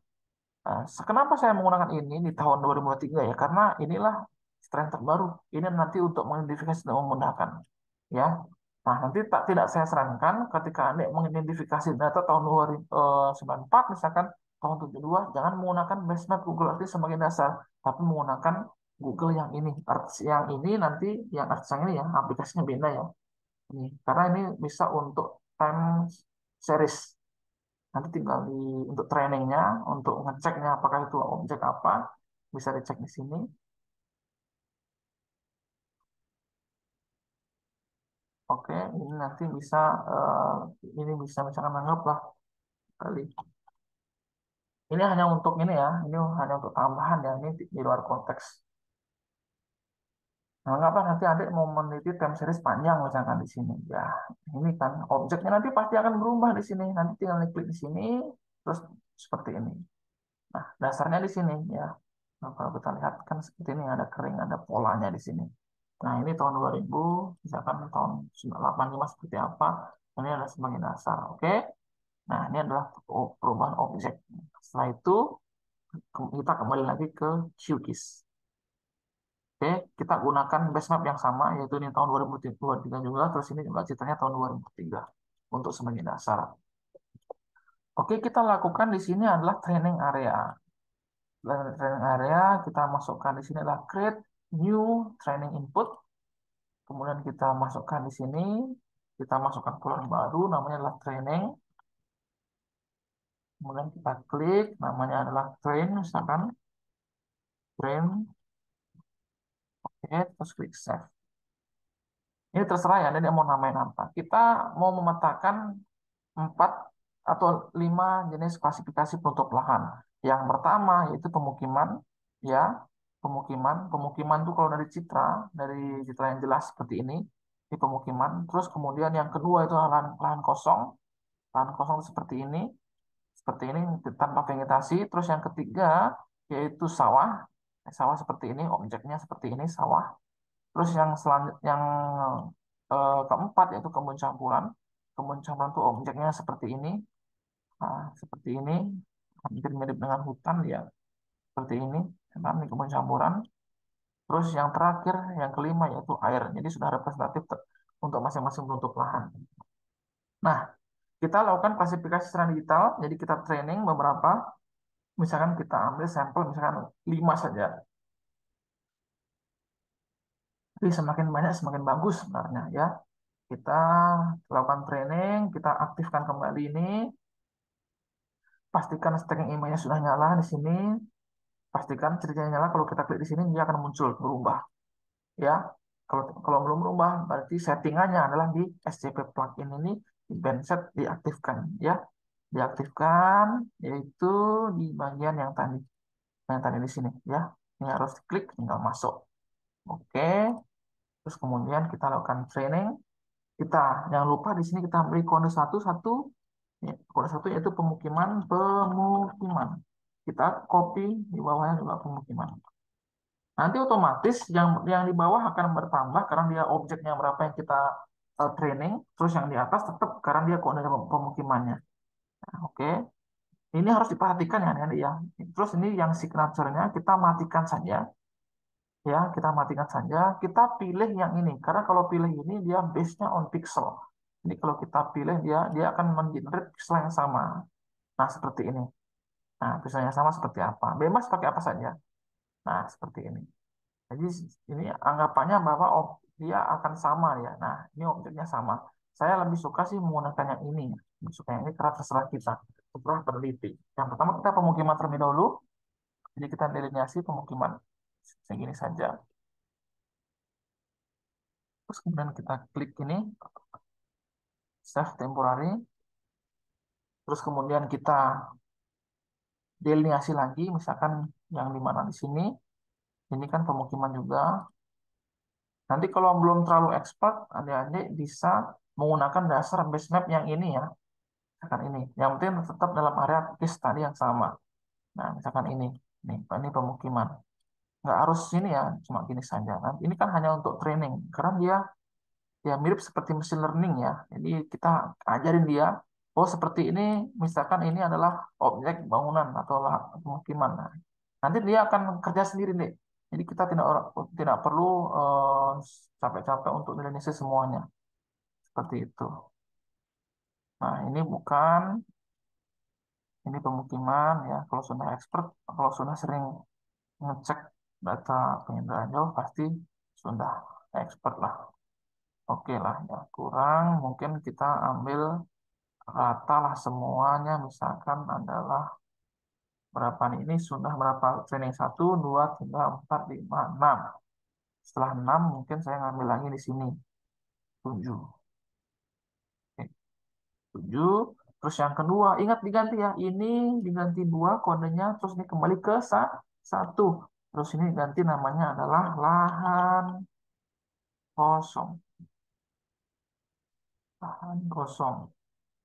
Kenapa saya menggunakan ini di tahun 2023 ya? Karena inilah tren terbaru. Ini nanti untuk mengidentifikasi dan memudahkan. Ya. Nah, nanti tidak saya sarankan ketika Anda mengidentifikasi data tahun 2094, misalkan tahun 72, jangan menggunakan basement Google Earth sebagai dasar, tapi menggunakan Google yang ini. Earth yang ini nanti, yang Earth yang ini ya, aplikasinya beda ya. Ini. Karena ini bisa untuk time series. Nanti tinggal untuk trainingnya, untuk ngeceknya apakah itu objek apa, bisa dicek di sini. Oke, ini nanti bisa ini bisa misalkan anggaplah kali. Ini hanya untuk ini ya, ini hanya untuk tambahan ya, ini di luar konteks. Nah, anggaplah nanti adik mau meneliti time series panjang misalkan di sini. Ya, ini kan objeknya nanti pasti akan berubah di sini. Nanti tinggal klik di sini, terus seperti ini. Nah, dasarnya di sini ya. Nah, kalau kita lihat kan seperti ini ada kering, ada polanya di sini. Nah, ini tahun 2000, misalkan tahun 1985 seperti apa. Ini adalah sebagai dasar, oke? Nah, ini adalah perubahan objek. Setelah itu, kita kembali lagi ke QGIS. Oke, kita gunakan base map yang sama, yaitu ini tahun 2023 juga, terus ini juga ceritanya tahun 2003 untuk sebagai dasar. Oke, kita lakukan di sini adalah training area. Training area, kita masukkan di sini adalah create new training input. Kemudian kita masukkan di sini, kita masukkan kolom baru, namanya adalah training. Kemudian kita klik, namanya adalah train, misalkan train, oke, terus klik save. Ini terserah ya, Anda mau namain apa. Kita mau memetakan 4 atau 5 jenis klasifikasi penutup lahan. Yang pertama yaitu pemukiman, ya, pemukiman. Pemukiman itu kalau dari citra yang jelas seperti ini pemukiman. Terus kemudian yang kedua itu lahan, lahan kosong. Lahan kosong seperti ini tanpa vegetasi. Terus yang ketiga yaitu sawah. Sawah seperti ini, objeknya seperti ini, sawah. Terus yang keempat yaitu kebun campuran. Kebun campuran itu objeknya seperti ini. Nah, seperti ini, hampir mirip dengan hutan ya, seperti ini, ini kebun campuran. Terus yang terakhir, yang kelima yaitu air. Jadi sudah representatif untuk masing-masing bentuk lahan. Nah, kita lakukan klasifikasi secara digital. Jadi kita training beberapa, misalkan kita ambil sampel misalkan 5 saja. Jadi semakin banyak semakin bagus sebenarnya ya. Kita lakukan training, kita aktifkan kembali ini, pastikan stacking emailnya sudah nyala di sini. Pastikan ceritanya nyala, kalau kita klik di sini dia akan muncul berubah ya. Kalau belum berubah berarti settingannya adalah di SCP plugin ini di bandset diaktifkan ya. Diaktifkan yaitu di bagian yang tadi di sini ya. Ini harus klik tinggal masuk. Oke, terus kemudian kita lakukan training. Kita jangan lupa di sini kita beri kode satu satu, ya, kode satu yaitu pemukiman. Kita copy di bawahnya juga pemukiman. Nanti otomatis yang di bawah akan bertambah karena dia objeknya berapa yang kita training, terus yang di atas tetap karena dia kode pemukimannya. Nah, oke, ini harus diperhatikan ya, Nanti ya. Terus ini yang signature-nya kita matikan saja, ya kita matikan saja. Kita pilih yang ini karena kalau pilih ini dia base-nya on pixel. Ini kalau kita pilih dia akan mengenerate pixel yang sama. Nah seperti ini. Nah pixelnya sama seperti apa? Bebas pakai apa saja. Nah seperti ini. Jadi ini anggapannya bahwa dia akan sama ya. Nah, ini objeknya sama. Saya lebih suka sih menggunakan yang ini. Lebih suka yang ini karena terserah kita. Setelah peneliti. Yang pertama kita pemukiman terlebih dahulu. Jadi kita delineasi pemukiman segini saja. Terus kemudian kita klik ini, save temporary. Terus kemudian kita delineasi lagi, misalkan yang di mana di sini. Ini kan pemukiman juga. Nanti kalau belum terlalu expert, adik-adik bisa menggunakan dasar base map yang ini ya. Misalkan ini. Yang penting tetap dalam area case tadi yang sama. Nah, misalkan ini. Ini pemukiman. Nggak harus ini ya, cuma gini saja. Nah, ini kan hanya untuk training. Karena dia ya mirip seperti mesin learning ya. Jadi kita ajarin dia, oh seperti ini, misalkan ini adalah objek bangunan atau pemukiman. Nah, nanti dia akan kerja sendiri deh. Jadi kita tidak perlu capek-capek untuk analisis semuanya. Seperti itu. Nah, ini pemukiman ya. Kalau sudah expert, kalau sudah sering ngecek data penginderaan jauh pasti sudah expert lah. Oke lah ya kurang mungkin kita ambil rata lah semuanya misalkan adalah berapa nih ini sudah berapa training 1 2 3 4 5 6. Setelah 6 mungkin saya ngambil lagi di sini 7. Oke, 7. Terus yang kedua ingat diganti ya ini diganti 2 kodenya terus ini kembali ke 1. Terus ini ganti namanya adalah lahan kosong. Lahan kosong.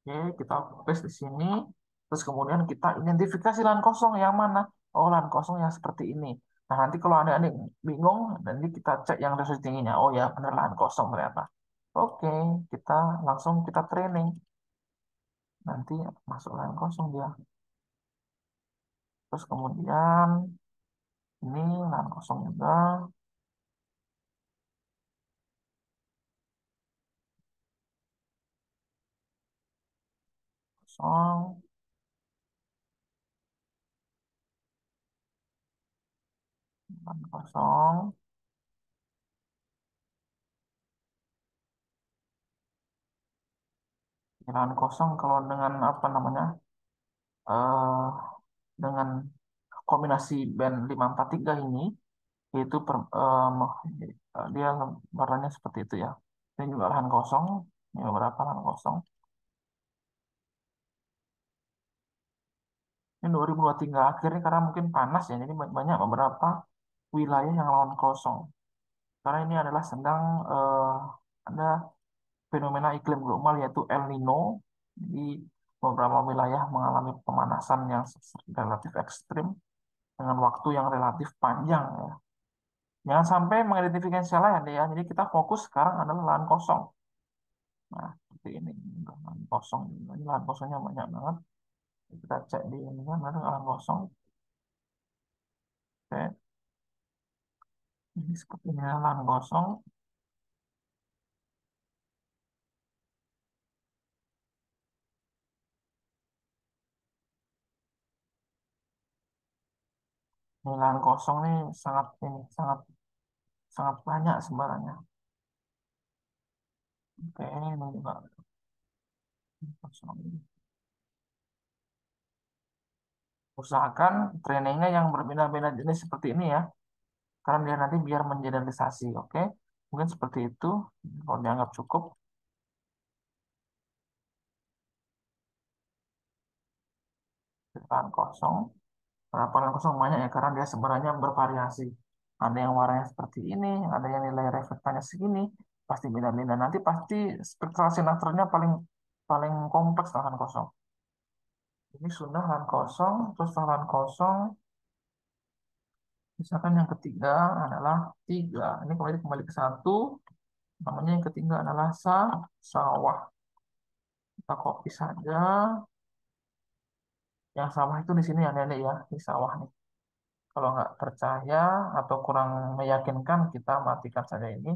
Oke, kita paste di sini. Terus kemudian kita identifikasi lahan kosong yang mana. Oh, lahan kosong yang seperti ini. Nah, nanti kalau adik-adik bingung, nanti kita cek yang resolusi tingginya. Oh ya, benar lahan kosong ternyata. Oke, kita langsung kita training. Nanti masuk lahan kosong dia. Terus kemudian ini lahan kosong juga. Kosong, lahan kosong. Lahan kosong kalau dengan apa namanya? eh dengan kombinasi band 543 ini yaitu dia warnanya seperti itu ya. Ini juga lahan kosong, ini beberapa lahan kosong. Ini 2023 akhirnya karena mungkin panas ya, jadi banyak beberapa wilayah yang lahan kosong. Karena ini adalah sedang ada fenomena iklim global yaitu El Nino. Jadi beberapa wilayah mengalami pemanasan yang relatif ekstrim dengan waktu yang relatif panjang ya. Jangan sampai mengidentifikasi salah ya. Jadi kita fokus sekarang adalah lahan kosong. Nah, seperti ini. Lahan kosong. Ini lahan kosongnya banyak banget. Kita cek di ini kan ada lahan kosong. Oke. Ini seperti ini lahan kosong. Ini lahan kosong nih sangat sangat banyak sebenarnya. Oke, ini juga kosong. Usahakan trainingnya yang berbeda-beda jenis seperti ini ya. Karena dia nanti biar mengeneralisasi. Oke. Mungkin seperti itu. Kalau dianggap cukup. Lahan kosong. Lapangan kosong banyak ya karena dia sebenarnya bervariasi. Ada yang warnanya seperti ini, ada yang nilai reflektanya segini, pasti beda-beda. Nanti pasti spektral sinarnya paling paling kompleks lahan kosong. Ini sudah lahan kosong, terus lahan kosong. Misalkan yang ketiga adalah tiga. Ini kembali kembali ke satu. Namanya yang ketiga adalah sawah. Kita copy saja. Yang sawah itu di sini ya, Nenek ya, di sawah nih. Kalau nggak percaya atau kurang meyakinkan, kita matikan saja ini.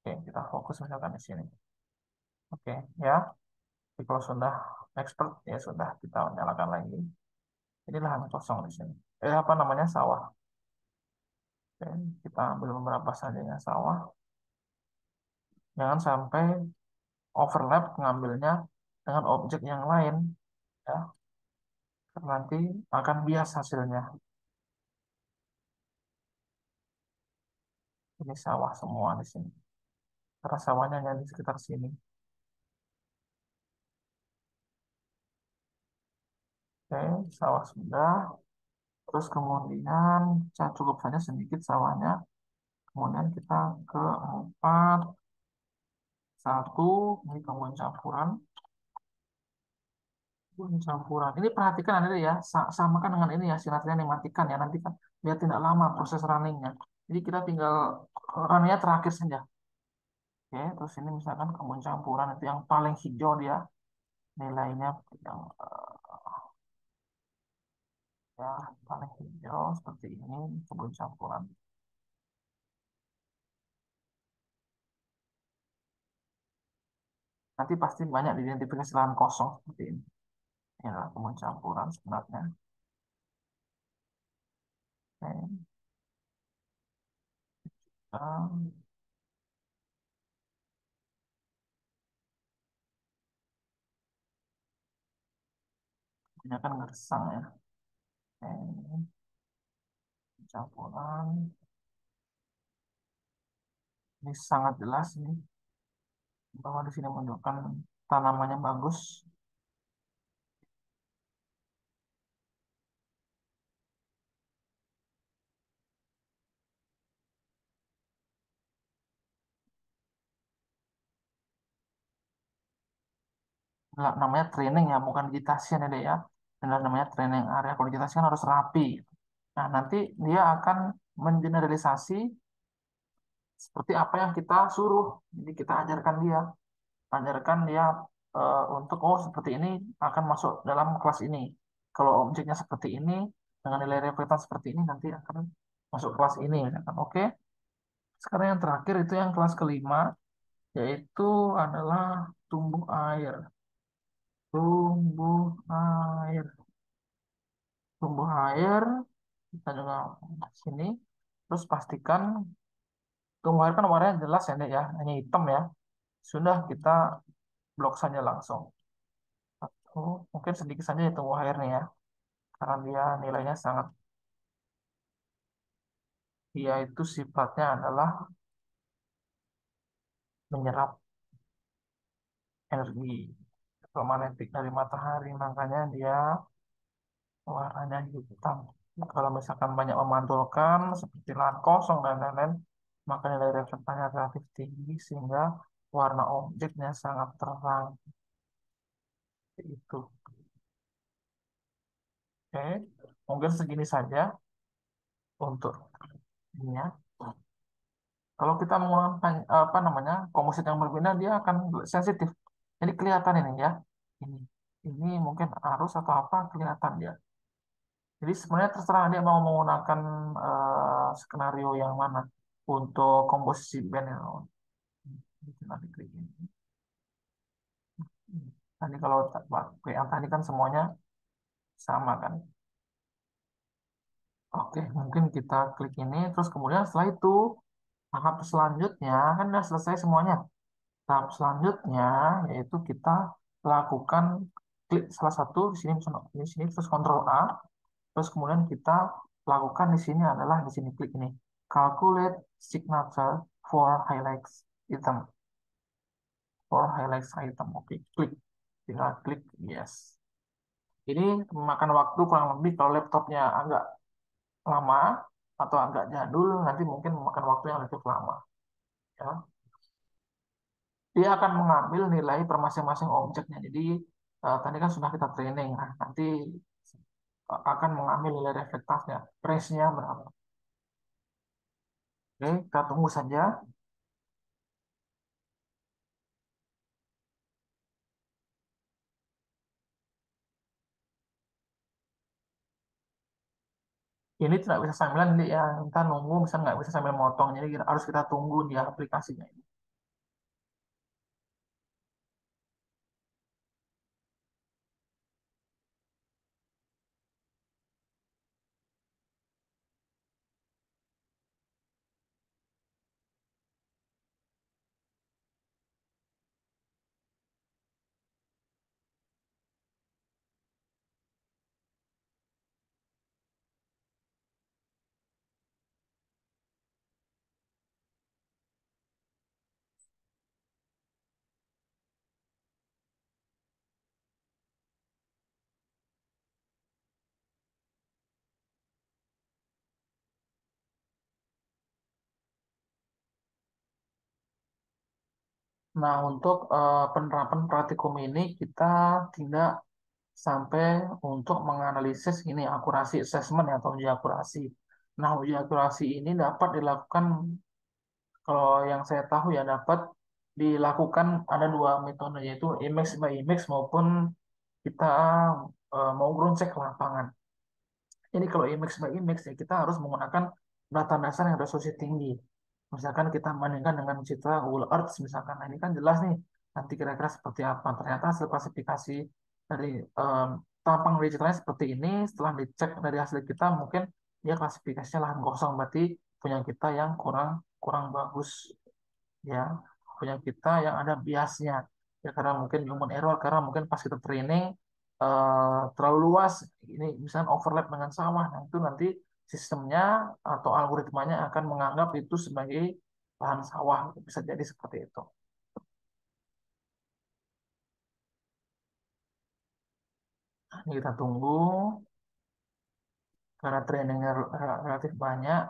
Oke, kita fokus misalkan di sini. Oke, ya. Jadi kalau sudah expert, ya sudah kita nyalakan lagi. Ini lahan kosong di sini. Apa namanya sawah. Oke, kita ambil beberapa saja ya sawah. Jangan sampai overlap mengambilnya dengan objek yang lain, ya. Karena nanti akan bias hasilnya. Ini sawah semua di sini. Karena sawahnya hanya di sekitar sini. Oke, sawah sudah. Terus kemudian saya cukup saja sedikit sawahnya. Kemudian kita ke empat satu ini kebun campuran. Kebun campuran. Ini perhatikan ada ya, samakan dengan ini ya sinatnya dimatikan ya. Nanti kan biar tidak lama proses runningnya. Jadi kita tinggal runningnya terakhir saja. Oke, terus ini misalkan kebun campuran itu yang paling hijau dia nilainya yang ya paling hijau seperti ini kebun campuran. Nanti pasti banyak diidentifikasi lahan kosong seperti ini. Ini adalah kebun campuran sebenarnya. Oke. Um, ini kan gersang ya. Oke. Campuran. Ini sangat jelas ini bahwa di sini menunjukkan tanamannya bagus. Nggak, namanya training ya, bukan digitasian ya, Dek, ya. Benar namanya training area. Kalau digitasi kan harus rapi. Nah, nanti dia akan mengeneralisasi seperti apa yang kita suruh. Jadi kita ajarkan dia untuk oh seperti ini akan masuk dalam kelas ini. Kalau objeknya seperti ini dengan nilai reflektan seperti ini nanti akan masuk kelas ini. Misalkan. Oke. Sekarang yang terakhir itu yang kelas kelima yaitu adalah tumbuh air. Tumbuh air. Tumbuh air kita juga sini. Terus pastikan tumbuh air kan warnanya jelas ya, Nek, ya, hanya hitam ya. Sudah kita blok saja langsung. Oh, mungkin sedikit saja itu air nih ya, karena dia nilainya sangat, dia itu sifatnya adalah menyerap energi elektromagnetik dari matahari, makanya dia warnanya hitam. Kalau misalkan banyak memantulkan seperti lahan kosong dan lain-lain, maka nilai reflektanya relatif tinggi sehingga warna objeknya sangat terang. Itu. Oke, mungkin segini saja untuk ini ya. Kalau kita menggunakan apa namanya komposit yang berbeda, dia akan sensitif. Jadi kelihatan ini ya. Ini, ini mungkin arus atau apa kelihatan dia. Jadi sebenarnya terserah dia mau menggunakan skenario yang mana untuk komposisi band ya. Nanti klik ini. Tadi kalau yang tadi kan semuanya sama kan. Oke, mungkin kita klik ini terus kemudian setelah itu tahap selanjutnya kan udah selesai semuanya. Tahap selanjutnya yaitu kita lakukan klik salah satu di sini terus Ctrl A, terus kemudian kita lakukan di sini adalah di sini klik ini calculate signature for highlights item for highlights item. Oke, klik tinggal klik yes. Ini memakan waktu kurang lebih kalau laptopnya agak lama atau agak jadul, nanti mungkin memakan waktu yang lebih lama. Ya. Dia akan mengambil nilai per masing-masing objeknya. Jadi tadi kan sudah kita training, nah, nanti akan mengambil nilai reflektasinya, range-nya berapa. Oke, kita tunggu saja. Ini tidak bisa sambilan, ini ya kita nunggu, misalnya nggak bisa sambil motong, jadi harus kita tunggu di aplikasinya ini. Nah, untuk penerapan praktikum ini kita tidak sampai untuk menganalisis ini akurasi assessment atau uji akurasi. Nah, uji akurasi ini dapat dilakukan, kalau yang saya tahu ya, dapat dilakukan ada dua metode, yaitu image by image maupun kita mau ground check ke lapangan. Ini kalau image by image ya kita harus menggunakan data dasar yang resolusi tinggi. Misalkan kita bandingkan dengan citra Google Earth misalkan. Nah, ini kan jelas nih nanti kira-kira seperti apa. Ternyata hasil klasifikasi dari tampang dari citranya seperti ini. Setelah dicek dari hasil kita mungkin dia klasifikasinya lahan kosong, berarti punya kita yang kurang kurang bagus, ya, punya kita yang ada biasnya, ya, karena mungkin human error, karena mungkin pas kita training terlalu luas, ini misalnya overlap dengan sawah, nah itu nanti sistemnya atau algoritmanya akan menganggap itu sebagai lahan sawah, bisa jadi seperti itu. Nah, ini kita tunggu, karena trainingnya relatif banyak.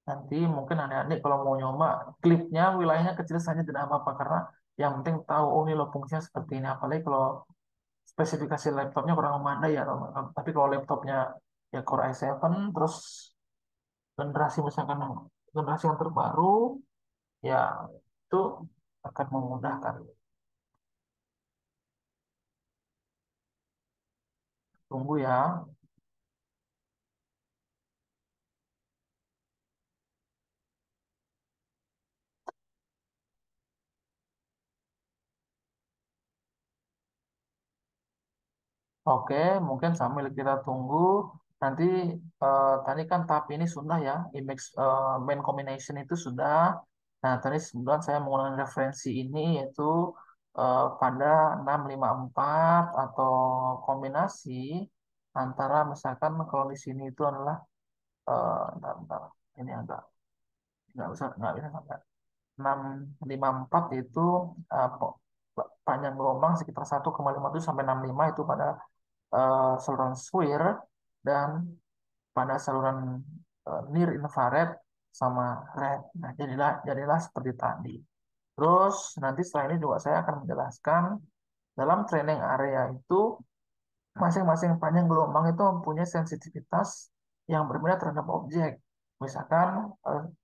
Nanti mungkin adik-adik kalau mau nyoba klipnya wilayahnya kecil saja tidak apa-apa, karena yang penting tahu oh ini loh fungsinya seperti ini. Apalagi kalau spesifikasi laptopnya kurang memadai ya, tapi kalau laptopnya ya Core i7 terus generasi misalkan generasi yang terbaru, ya itu akan memudahkan. Tunggu ya. Oke, mungkin sambil kita tunggu nanti, tadi kan tahap ini sudah ya, image main combination itu sudah. Nah, tadi kemudian saya menggunakan referensi ini yaitu pada 654 atau kombinasi antara misalkan kalau di sini itu adalah bentar, ini agak nggak bisa sampai 654 itu panjang gelombang sekitar 1,57 sampai 65 itu pada saluran SWIR, dan pada saluran near infrared sama red. Nah, jadilah seperti tadi. Terus nanti setelah ini juga saya akan menjelaskan dalam training area itu masing-masing panjang gelombang itu mempunyai sensitivitas yang berbeda terhadap objek. Misalkan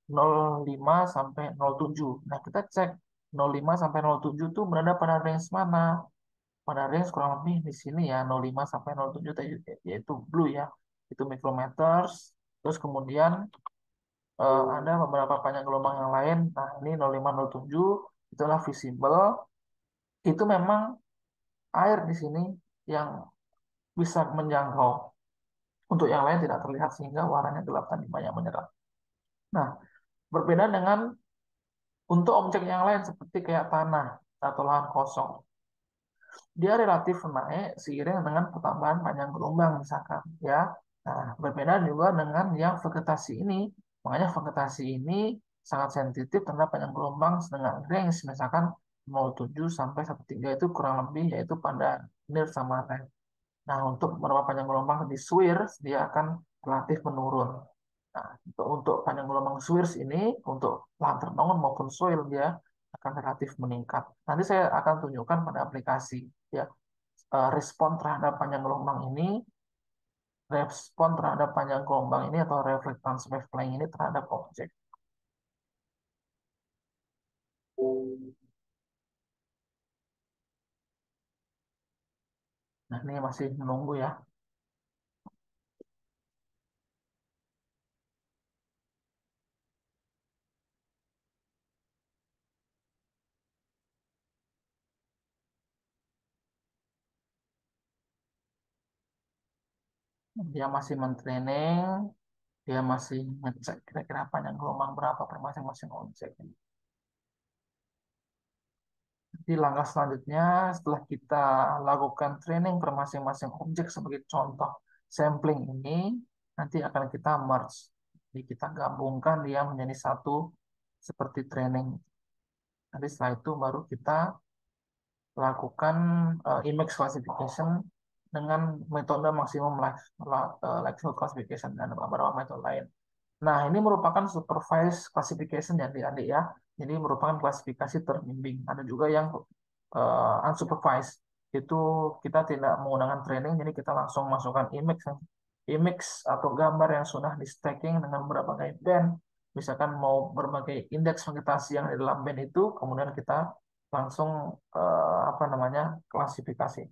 0,5 sampai 0,7. Nah, kita cek 0,5 sampai 0,7 itu berada pada range mana? Pada range kurang lebih di sini ya, 0,5 sampai 0,7 yaitu blue ya. Itu micrometers. Terus kemudian ada beberapa panjang gelombang yang lain. Nah, ini 0,5 0,7 itulah visible. Itu memang air di sini yang bisa menjangkau. Untuk yang lain tidak terlihat sehingga warnanya gelap dan banyak menyerap. Nah, berbeda dengan untuk objek yang lain seperti kayak tanah atau lahan kosong. Dia relatif naik seiring dengan pertambahan panjang gelombang misalkan, ya. Nah, berbeda juga dengan yang vegetasi ini. Makanya vegetasi ini sangat sensitif terhadap panjang gelombang dengan range misalkan 0,7 sampai 1,3 itu kurang lebih yaitu pada near sama red. Nah, untuk berapa panjang gelombang di Swirs, dia akan relatif menurun. Nah, untuk panjang gelombang Swirs ini, untuk lahan terbangun maupun soil, dia akan relatif meningkat. Nanti saya akan tunjukkan pada aplikasi, ya, respon terhadap panjang gelombang ini, respon terhadap panjang gelombang ini atau reflectance wavelength ini terhadap objek. Nah, ini masih menunggu ya. Dia masih mentraining, dia masih ngecek kira-kira panjang gelombang berapa per masing-masing objek. Di langkah selanjutnya, setelah kita lakukan training per masing-masing objek sebagai contoh sampling ini, nanti akan kita merge. Jadi kita gabungkan dia menjadi satu seperti training. Nanti setelah itu baru kita lakukan image classification dengan metode maximum likelihood classification dan beberapa metode lain. Nah, ini merupakan supervised classification ya adik-adik ya. Jadi merupakan klasifikasi terbimbing. Ada juga yang unsupervised. Itu kita tidak menggunakan training, jadi kita langsung masukkan image atau gambar yang sudah di stacking dengan berbagai band. Misalkan mau berbagai indeks vegetasi yang di dalam band itu, kemudian kita langsung apa namanya klasifikasi.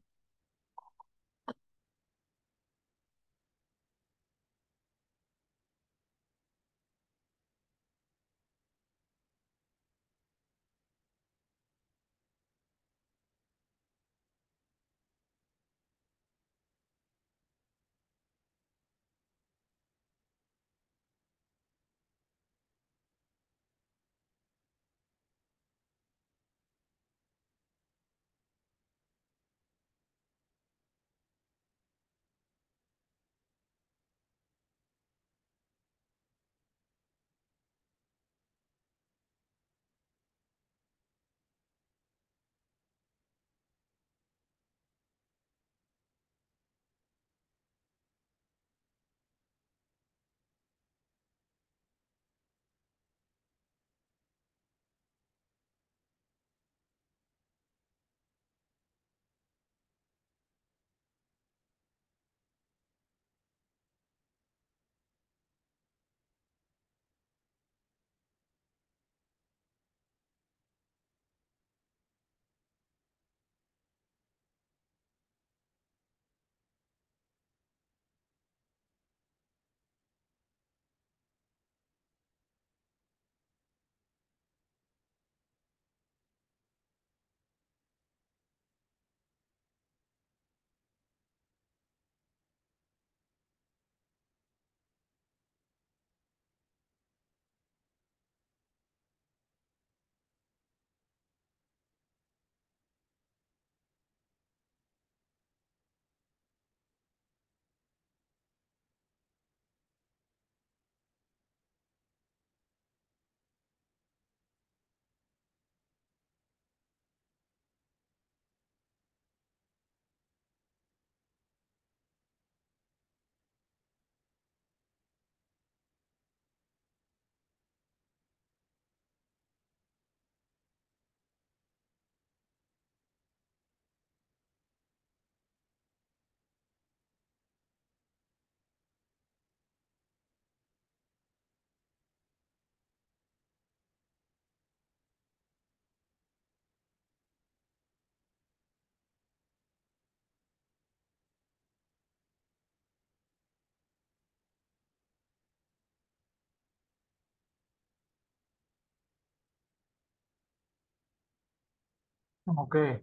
Oke,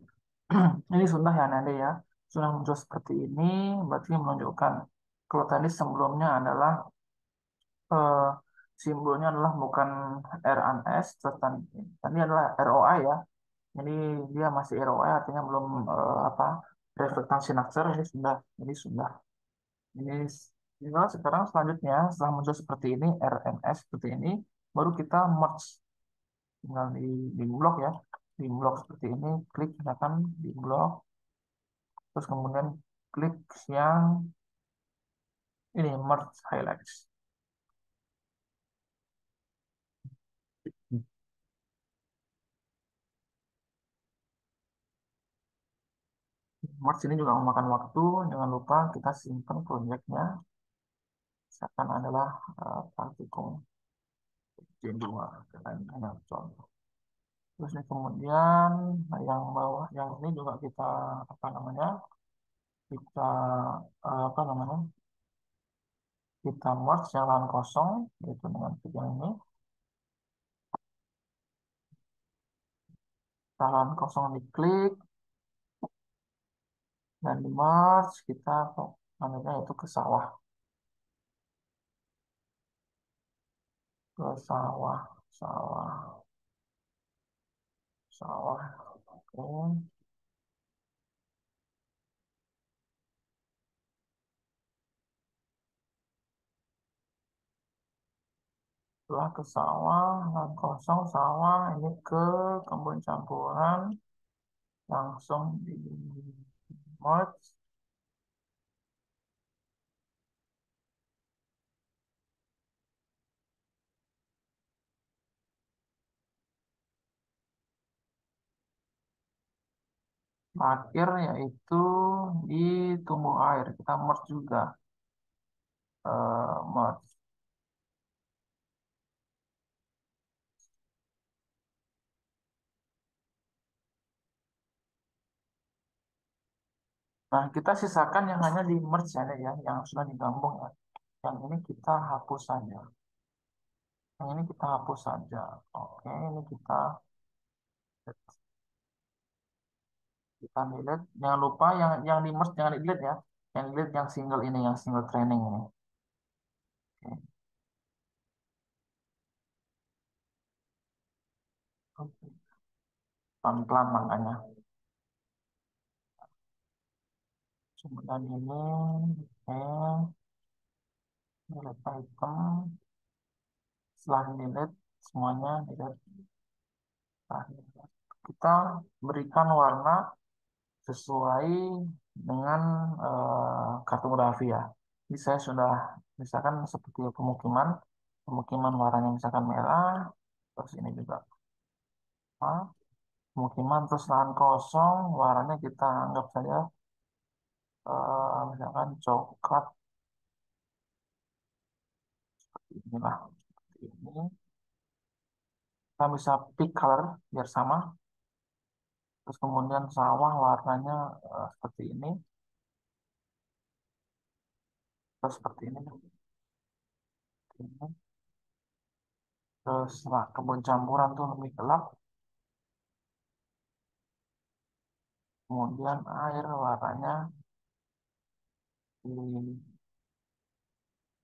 ini sudah ya Nade ya. Sudah muncul seperti ini, berarti menunjukkan kalau tadi sebelumnya adalah eh, simbolnya adalah bukan RNS, tadi adalah ROI ya. Jadi dia masih ROI artinya belum apa reflektance signature ini sudah, ini sudah. Ini tinggal sekarang selanjutnya setelah muncul seperti ini RNS seperti ini, baru kita merge tinggal di blok ya, di blok seperti ini, klik misalkan di blok, terus kemudian klik yang ini merge highlights. Merge ini juga memakan waktu. Jangan lupa kita simpan projectnya. Misalkan adalah praktikum J2. Kita hanya contoh. Terus ini kemudian yang bawah, yang ini juga kita apa namanya? Kita apa namanya? Kita merge yang lahan kosong yaitu dengan klik yang ini. Lahan kosong diklik dan di merge kita namanya itu ke sawah, ke sawah, sawah, sawah. Oke. Setelah ke sawah, lahan kosong sawah, ini ke kebun campuran, langsung di merge, akhir yaitu di tumbuh air. Kita merge juga, merge. Nah, kita sisakan yang hanya di merge ya, yang sudah digabung ya. Yang ini kita hapus saja. Yang ini kita hapus saja. Oke, ini kita delete. Jangan lupa yang di merge jangan di delete ya. Yang delete yang single ini, yang single training ini. Oke. Oke. Pelan-pelan makanya. Kemudian ini, oke, delete item. Setelah delete semuanya delete. Setelah delete. Kita berikan warna sesuai dengan kartografi ya. Jadi saya sudah misalkan seperti pemukiman, pemukiman warnanya misalkan merah, terus ini juga pemukiman, terus lahan kosong, warnanya kita anggap saja misalkan coklat, inilah seperti ini. Kita bisa pick color biar sama. Terus kemudian sawah warnanya seperti ini, terus seperti ini. Ini. Terus nah, kebun campuran tuh lebih gelap. Kemudian air warnanya ini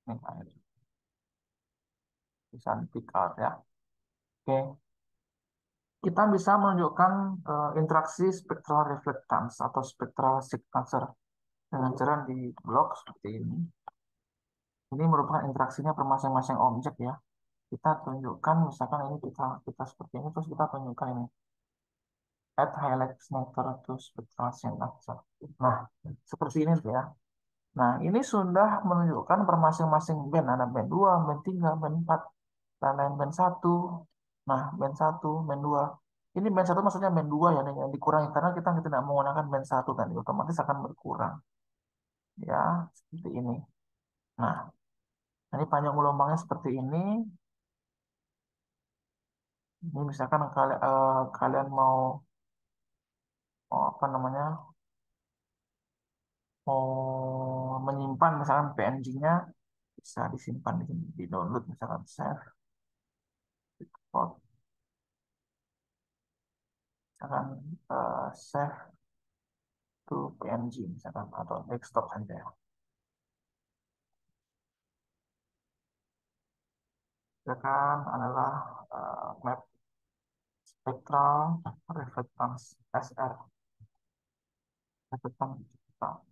air bisa pick out ya. Oke, kita bisa menunjukkan interaksi spectral reflectance atau spectral signature dengan cara di blok seperti ini. Ini merupakan interaksinya per masing-masing objek ya. Kita tunjukkan misalkan ini kita seperti ini terus kita tunjukkan ini add highlight connector to spectral signature. Nah, seperti ini tuh ya. Nah, ini sudah menunjukkan per masing-masing band. Ada band 2, band 3, band 4, dan lain band 1. Nah, band 1, band 2. Ini band 1 maksudnya band 2 ya, yang dikurangi. Karena kita tidak menggunakan band 1 tadi, otomatis akan berkurang. Ya, seperti ini. Nah, ini panjang gelombangnya seperti ini. Ini misalkan kalian mau apa namanya, mau menyimpan misalkan PNG-nya, bisa disimpan di sini, di download misalkan save, export, misalkan save to PNG misalkan atau desktop saja. Misalkan adalah map spectral reflectance SR, reflectance digital.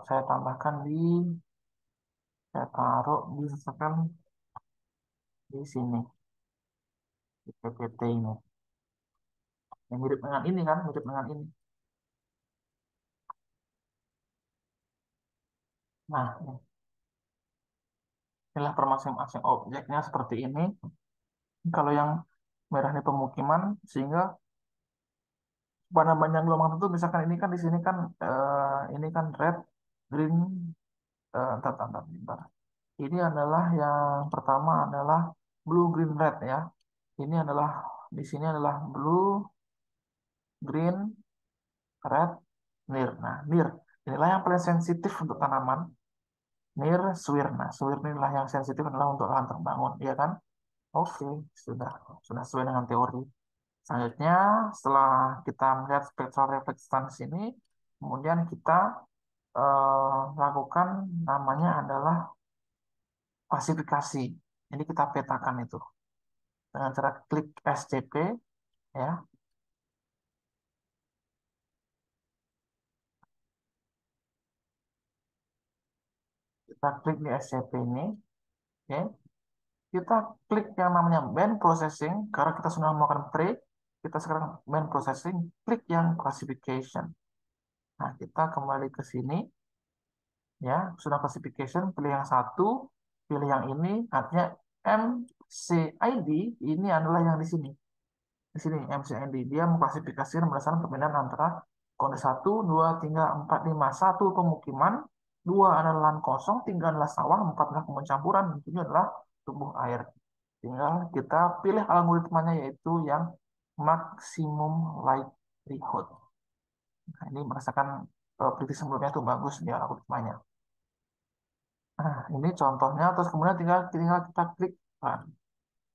Saya tambahkan saya taruh di misalkan di sini di PPT ini. Yang mirip dengan ini kan, mirip dengan ini. Nah, inilah per masing-masing objeknya seperti ini. Kalau yang merah ini pemukiman, sehingga pada banyak gelombang tertentu, misalkan ini kan di sini kan ini kan red, green, entar, entar, entar, bentar. Ini adalah yang pertama adalah blue, green, red ya. Ini adalah di sini adalah blue, green, red, near. Nah, near inilah yang paling sensitif untuk tanaman. Near, swir. Nah, swir inilah yang sensitif adalah untuk lahan terbangun, ya kan? Oke, sudah sesuai dengan teori. Selanjutnya, setelah kita melihat spectral reflectance ini, kemudian kita lakukan namanya adalah klasifikasi. Jadi kita petakan itu dengan cara klik SCP ya. Kita klik di SCP ini, oke. Kita klik yang namanya band processing karena kita sudah melakukan pre, kita sekarang band processing, klik yang classification. Nah, kita kembali ke sini ya, sudah classification, pilih yang satu, pilih yang ini, artinya MCID ini adalah yang di sini. Di sini MCID dia mengklasifikasikan berdasarkan perbedaan antara kode satu, 2, 3, 4, 5, satu pemukiman, 2 adalah lahan kosong, 3 adalah sawah, 4 adalah kebun campuran, ini adalah tumbuh air. Tinggal kita pilih algoritmanya yaitu yang maksimum likelihood. Nah, ini merasakan prediksi sebelumnya itu bagus dia algoritmanya. Nah, ini contohnya, terus kemudian tinggal tinggal kita klik run.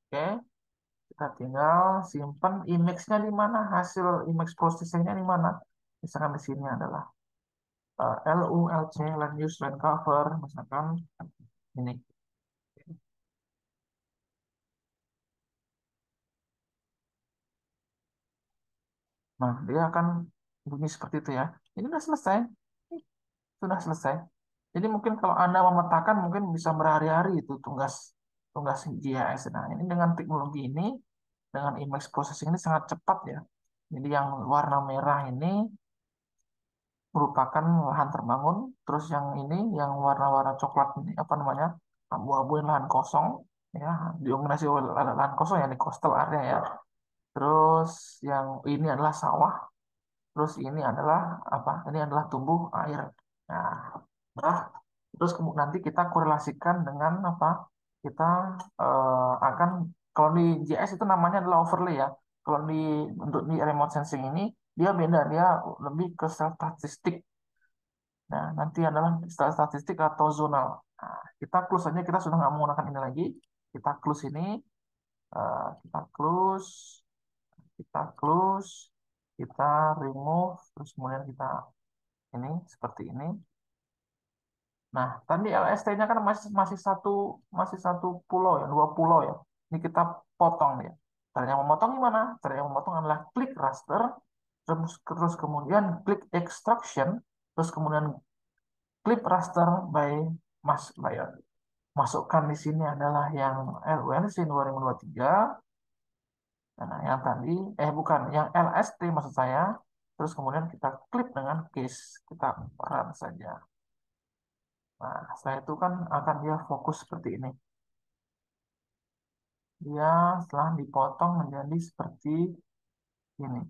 Oke, kita tinggal simpan image-nya di mana, hasil image processing-nya di mana. Misalkan di sini adalah LULC, land use, land cover, misalkan ini. Nah, dia akan bunyi seperti itu ya. Ini sudah selesai. Sudah selesai. Jadi mungkin kalau Anda memetakan mungkin bisa berhari-hari itu tugas tugas GIS. Nah, ini dengan teknologi ini, dengan image processing ini sangat cepat ya. Jadi yang warna merah ini merupakan lahan terbangun, terus yang ini yang warna-warna coklat ini apa namanya? Abu-abu lahan kosong ya, didominasi oleh lahan kosong ya di coastal area ya. Terus yang ini adalah sawah, terus ini adalah apa? Ini adalah tumbuh air. Nah, nah, terus nanti kita korelasikan dengan apa? Kita akan kalau di JS itu namanya adalah overlay ya. Kalau di untuk di remote sensing ini dia beda, dia lebih ke statistik. Nah, nanti adalah statistik atau zonal. Nah, kita close aja, kita sudah nggak menggunakan ini lagi. Kita close ini, kita close, kita close, kita remove, terus kemudian kita ini seperti ini. Nah, tadi LST-nya kan masih satu pulau ya, dua pulau ya. Ini kita potong ya. Cara yang memotong gimana? Cara yang memotong adalah klik raster, terus kemudian klik extraction, terus kemudian klik raster by mask layer. Masukkan di sini adalah yang LULC 2023. Nah, yang tadi, bukan, yang LST maksud saya. Terus kemudian kita klik dengan case, kita run saja. Nah, setelah itu kan akan dia fokus seperti ini. Dia setelah dipotong menjadi seperti ini.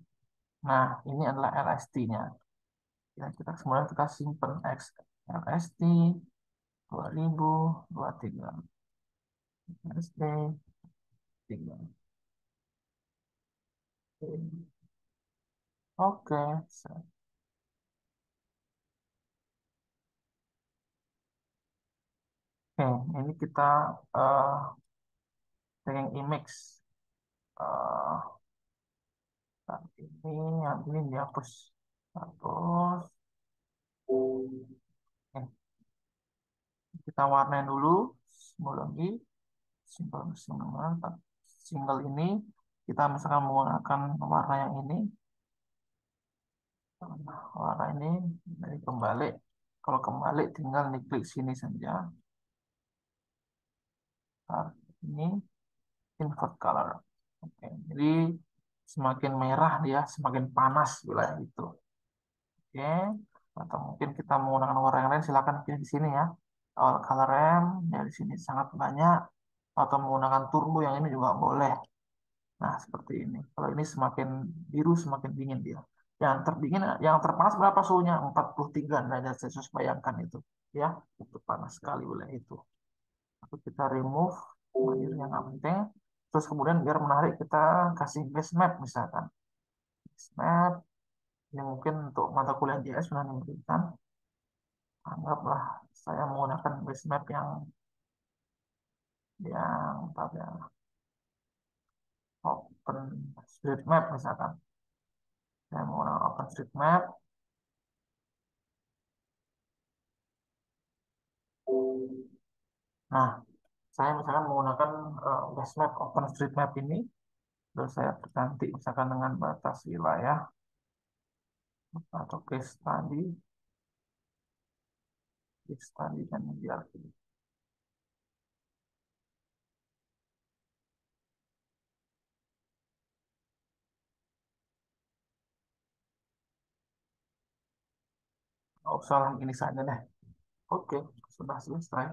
Nah, ini adalah LST-nya. Kita kemudian kita simpan X LST 2023. LST 3. Oke. Oke, ini kita eh dengan image. eh saat ini dihapus. Hapus. Oke, kita warnain dulu. Lagi single single single ini kita misalkan menggunakan warna yang ini, warna ini dari kembali. Kalau kembali tinggal diklik sini saja. Nah, ini invert color. Oke, jadi semakin merah dia semakin panas wilayah itu. Oke, Atau mungkin kita menggunakan warna yang lain, silakan pilih di sini ya. Color ramp ya di sini sangat banyak. Atau menggunakan turbo yang ini juga boleh. Nah, seperti ini. Kalau ini semakin biru semakin dingin dia. Yang terdingin, yang terpanas berapa suhunya? 43 derajat Celcius, bayangkan itu. Ya, itu panas sekali wilayah itu. Lalu kita remove layernya nggak penting. Terus kemudian biar menarik kita kasih base map misalkan. Base map ini mungkin untuk mata kuliah JS sudah diberikan. Anggaplah saya menggunakan base map yang pada OpenStreetMap misalkan. Saya menggunakan OpenStreetMap. Nah, saya misalkan menggunakan base map OpenStreetMap ini, terus saya ganti misalkan dengan batas wilayah atau case study dan biar nggak usah lah ini saja deh. Oke, sudah selesai.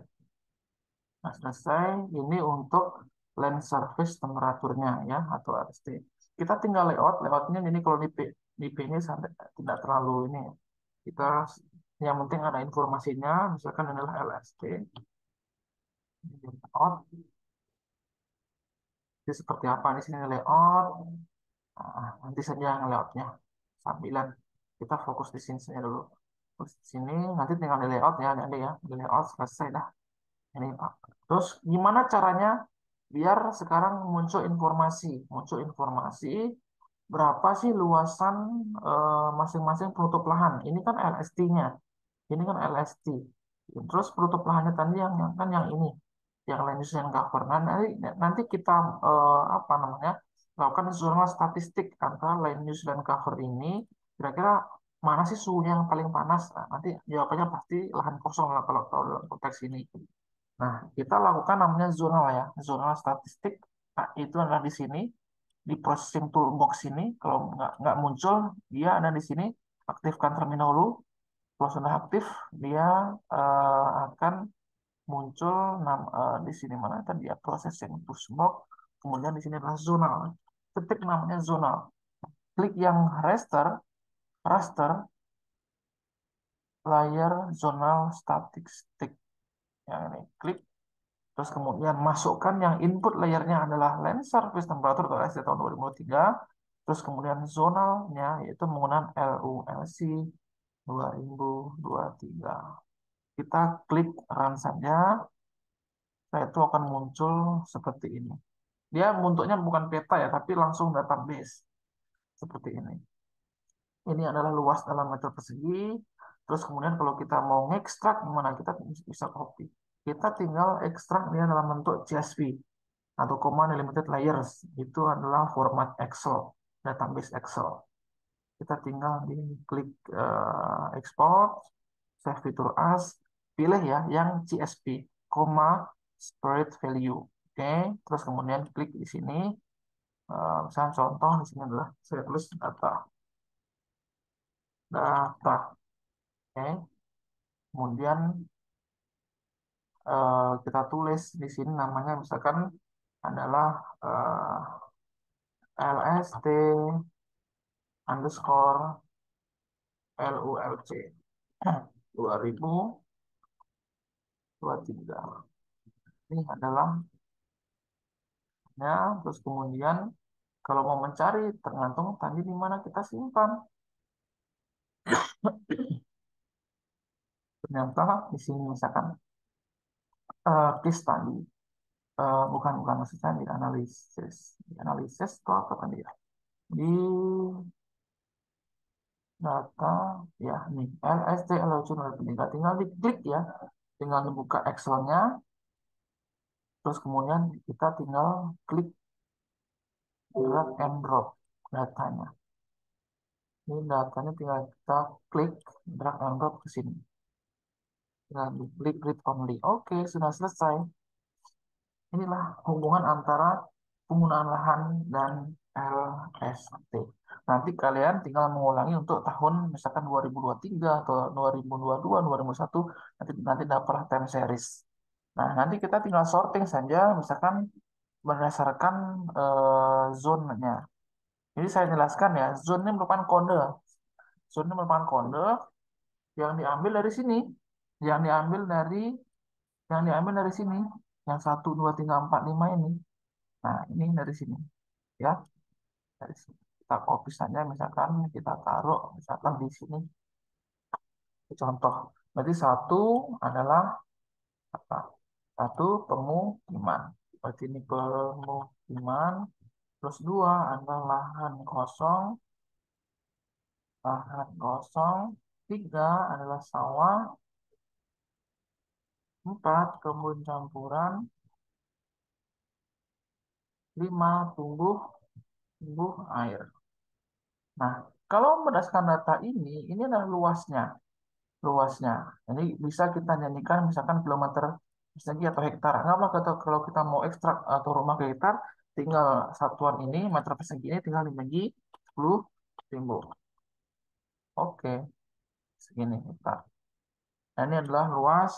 Nah, selesai. Ini untuk land surface temperaturnya ya atau RST. Kita tinggal layoutnya ini kalau di P ini sampai tidak terlalu ini ya. Kita yang penting ada informasinya, misalkan adalah LST. Layout, jadi seperti apa di sini layout. Nah, nanti saja layoutnya sambilan kita fokus di sini saja dulu. Terus di sini nanti tinggal di layout ya, ada ya, di layout selesai dah. Ini Pak. Terus gimana caranya biar sekarang muncul informasi berapa sih luasan masing-masing penutup lahan. Ini kan LST-nya, ini kan LST. Terus penutup lahannya tadi kan yang ini, yang land use and cover. Nah, nanti kita apa namanya lakukan jurnal statistik antara land use dan cover ini. Kira-kira mana sih suhunya yang paling panas? Nah, nanti jawabannya pasti lahan kosong lah kalau dalam konteks ini. Nah, kita lakukan namanya zonal ya, zonal statistik. Nah, itu adalah di sini, di processing toolbox ini. Kalau nggak muncul, dia ada di sini. Aktifkan terminal dulu. Kalau sudah aktif, dia akan muncul di sini mana tadi ya processing toolbox. Kemudian di sini adalah zonal. Ketik namanya zonal. Klik yang raster, layer zonal statistik. Yang ini klik. Terus kemudian masukkan yang input layernya adalah land surface temperature atau LST tahun 2023. Terus kemudian zonalnya yaitu menggunakan LULC 2023. Kita klik run saja. Saya itu akan muncul seperti ini. Dia bentuknya bukan peta ya, tapi langsung database. Seperti ini. Ini adalah luas dalam meter persegi. Terus kemudian kalau kita mau ngekstrak gimana kita bisa copy. Kita tinggal ekstrak dia dalam bentuk CSV atau Command Limited Layers. Itu adalah format Excel, database Excel. Kita tinggal di klik export, save fitur as, pilih ya yang CSV, spread value. Oke, terus kemudian klik di sini. Misalnya contoh di sini adalah saya tulis data. Oke, kemudian kita tulis di sini namanya misalkan adalah LST underscore LULC 2023. Ini adalah ya, terus kemudian kalau mau mencari tergantung tadi di mana kita simpan. Ternyata di sini misalkan case tadi bukan maksudnya di analisis itu apa tadi ya, di data ya nih LST tinggal diklik ya, tinggal dibuka Excelnya, terus kemudian kita tinggal klik drag and drop datanya. Ini datanya tinggal kita klik drag and drop ke sini. Tinggal diklik read only. Oke, sudah selesai. Inilah hubungan antara penggunaan lahan dan LST. Nanti kalian tinggal mengulangi untuk tahun misalkan 2023 atau 2022, 2021, nanti nanti dapatlah time series. Nah, nanti kita tinggal sorting saja misalkan berdasarkan zone-nya. Jadi saya jelaskan ya, zone ini merupakan kode. Zone ini merupakan kode yang diambil dari sini, yang diambil dari sini, yang 1, 2, 3, 4, 5 ini. Nah, ini dari sini, ya. Dari sini. Kita copy saja, misalkan kita taruh, misalkan di sini, contoh. Berarti satu adalah apa? Satu pemukiman. Berarti ini pemukiman. Terus dua adalah lahan kosong. Tiga adalah sawah. Empat kebun campuran. Lima tumbuh air. Nah, kalau berdasarkan data ini adalah luasnya. Jadi bisa kita nyanyikan misalkan kilometer persegi atau hektar. Anggaplah kalau kita mau ekstrak atau rumah ke hektar, tinggal satuan ini meter persegi ini tinggal dibagi 10.000. Oke, segini hektar. Nah, ini adalah luas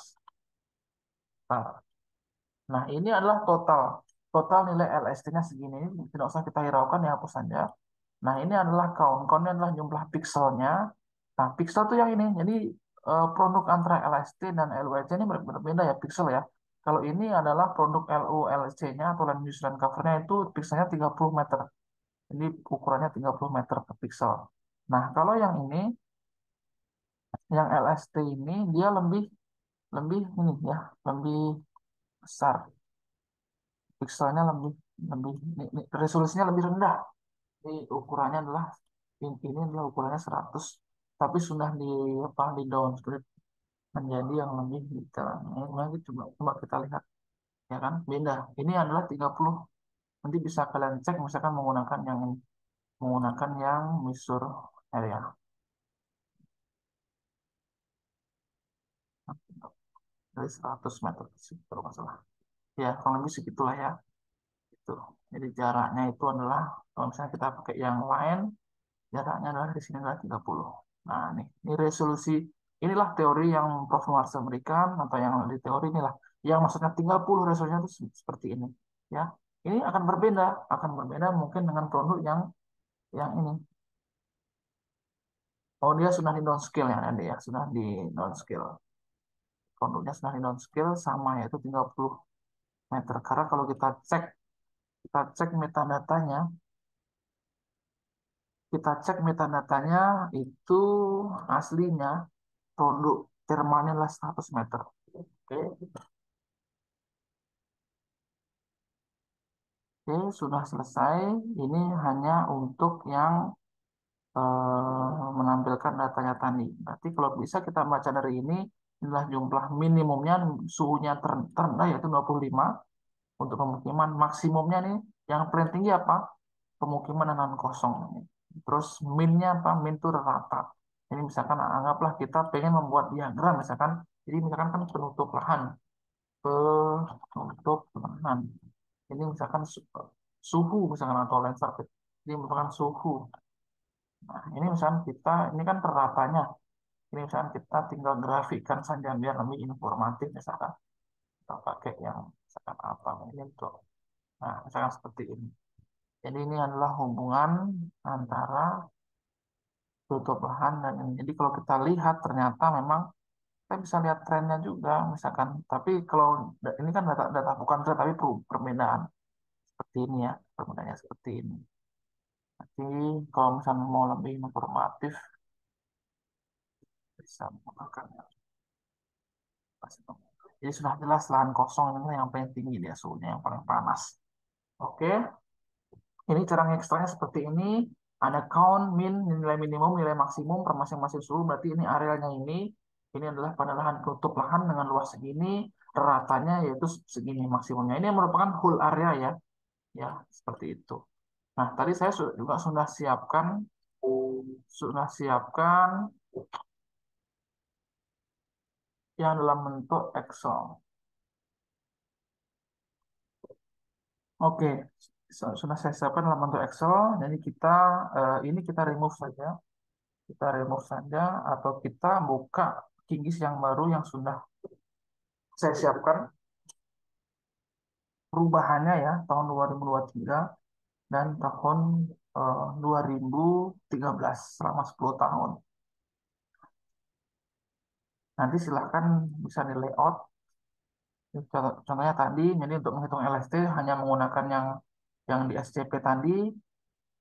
hektar. Nah, ini adalah total nilai LST-nya segini. Tidak usah kita hiraukan ya, hapus saja. Nah, ini adalah count. Count-nya adalah jumlah pikselnya. Nah, pixel tuh yang ini. Jadi produk antara LST dan LULC ini berbeda ya pixel ya. Kalau ini adalah produk LULC-nya atau land use land cover-nya itu pixelnya 30 meter. Jadi ukurannya 30 meter per pixel. Nah, kalau yang LST ini dia lebih lebih ini ya, lebih besar. Pixelnya lebih lebih resolusinya lebih rendah. Jadi ukurannya adalah ini adalah ukurannya 100, tapi sudah di downgrade menjadi yang lebih detail. Ini lagi coba kita lihat ya kan beda. Ini adalah 30. Nanti bisa kalian cek misalkan menggunakan yang ini, menggunakan yang measure area. Dari 100 meter sih kalau nggak salah. Ya, kurang lebih segitulah ya. Itu. Jadi jaraknya itu adalah kalau misalnya kita pakai yang lain, jaraknya adalah di sini adalah 30. Nah, ini resolusi. Inilah teori yang Prof. Marsa berikan atau yang di teori inilah. Yang maksudnya 30 resolusinya itu seperti ini. Ya, ini akan berbeda mungkin dengan produk yang ini. Oh, dia sudah di downscale ya, nanti ya, sudah di downscale. Produknya sudah di downscale sama yaitu 30 meter. Karena kalau kita cek metadatanya, itu aslinya produk thermalnya adalah 100 meter. Oke, oke, sudah selesai. Ini hanya untuk yang menampilkan datanya tadi. Berarti kalau bisa kita baca dari ini, inilah jumlah minimumnya, suhunya terendah yaitu 25 untuk pemukiman. Maksimumnya nih, yang paling tinggi apa? Pemukiman dan lahan kosong. Terus minnya apa? Min itu rata. Ini misalkan anggaplah kita pengen membuat diagram misalkan, jadi misalkan kan penutup lahan. Ini misalkan suhu misalkan atau landscape. Ini merupakan suhu. Nah, ini misalkan ini kan peratanya. Ini misalkan kita tinggal grafikkan saja biar lebih informatif misalkan. Kita pakai yang misalkan apa ini untuk. Nah, misalkan seperti ini. Jadi ini adalah hubungan antara tutup lahan dan ini. Jadi kalau kita lihat ternyata memang kita bisa lihat trennya juga misalkan. Tapi kalau ini kan data bukan tren tapi perbedaan seperti ini ya, perbedaannya seperti ini. Nanti kalau misalnya mau lebih informatif bisa menggunakan. Jadi sudah jelas lahan kosong ini yang paling tinggi dia suhunya yang paling panas. Oke, ini cara ekstraknya seperti ini. Ada count, min, nilai minimum, nilai maksimum per masing-masing suhu. Berarti ini arealnya ini. Ini adalah pada lahan penutup lahan dengan luas segini. Ratanya yaitu segini maksimumnya. Ini merupakan whole area ya. Ya, seperti itu. Nah, tadi saya juga sudah siapkan yang dalam bentuk Excel. Oke, Sudah saya siapkan dalam bentuk Excel. Jadi ini kita remove saja. Kita remove saja atau kita buka Kinggis yang baru yang sudah saya siapkan perubahannya ya tahun 2023 dan tahun 2013 selama 10 tahun. Nanti silahkan bisa di layout. Contohnya tadi, jadi untuk menghitung LST hanya menggunakan yang di SCP tadi.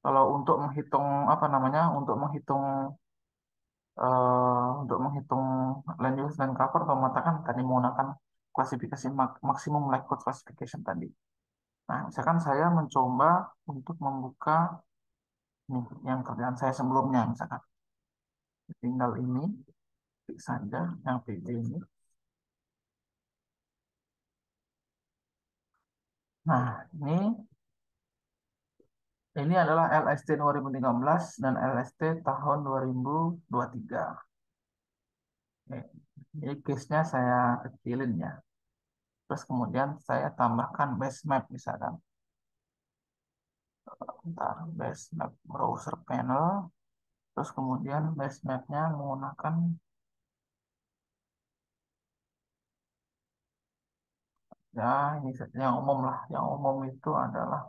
Kalau untuk menghitung apa namanya, untuk menghitung land use dan cover atau mengatakan tadi menggunakan klasifikasi maksimum likelihood classification tadi. Nah, misalkan saya mencoba untuk membuka nih yang kerjaan saya sebelumnya, misalkan tinggal ini, klik saja yang PJ ini. Nah, ini adalah LST 2013 dan LST tahun 2023. Oke. Jadi case-nya saya kecilin ya. Terus kemudian saya tambahkan base map misalkan. Bentar, base map browser panel. Terus kemudian base map-nya menggunakan ya ini yang umum lah. Yang umum itu adalah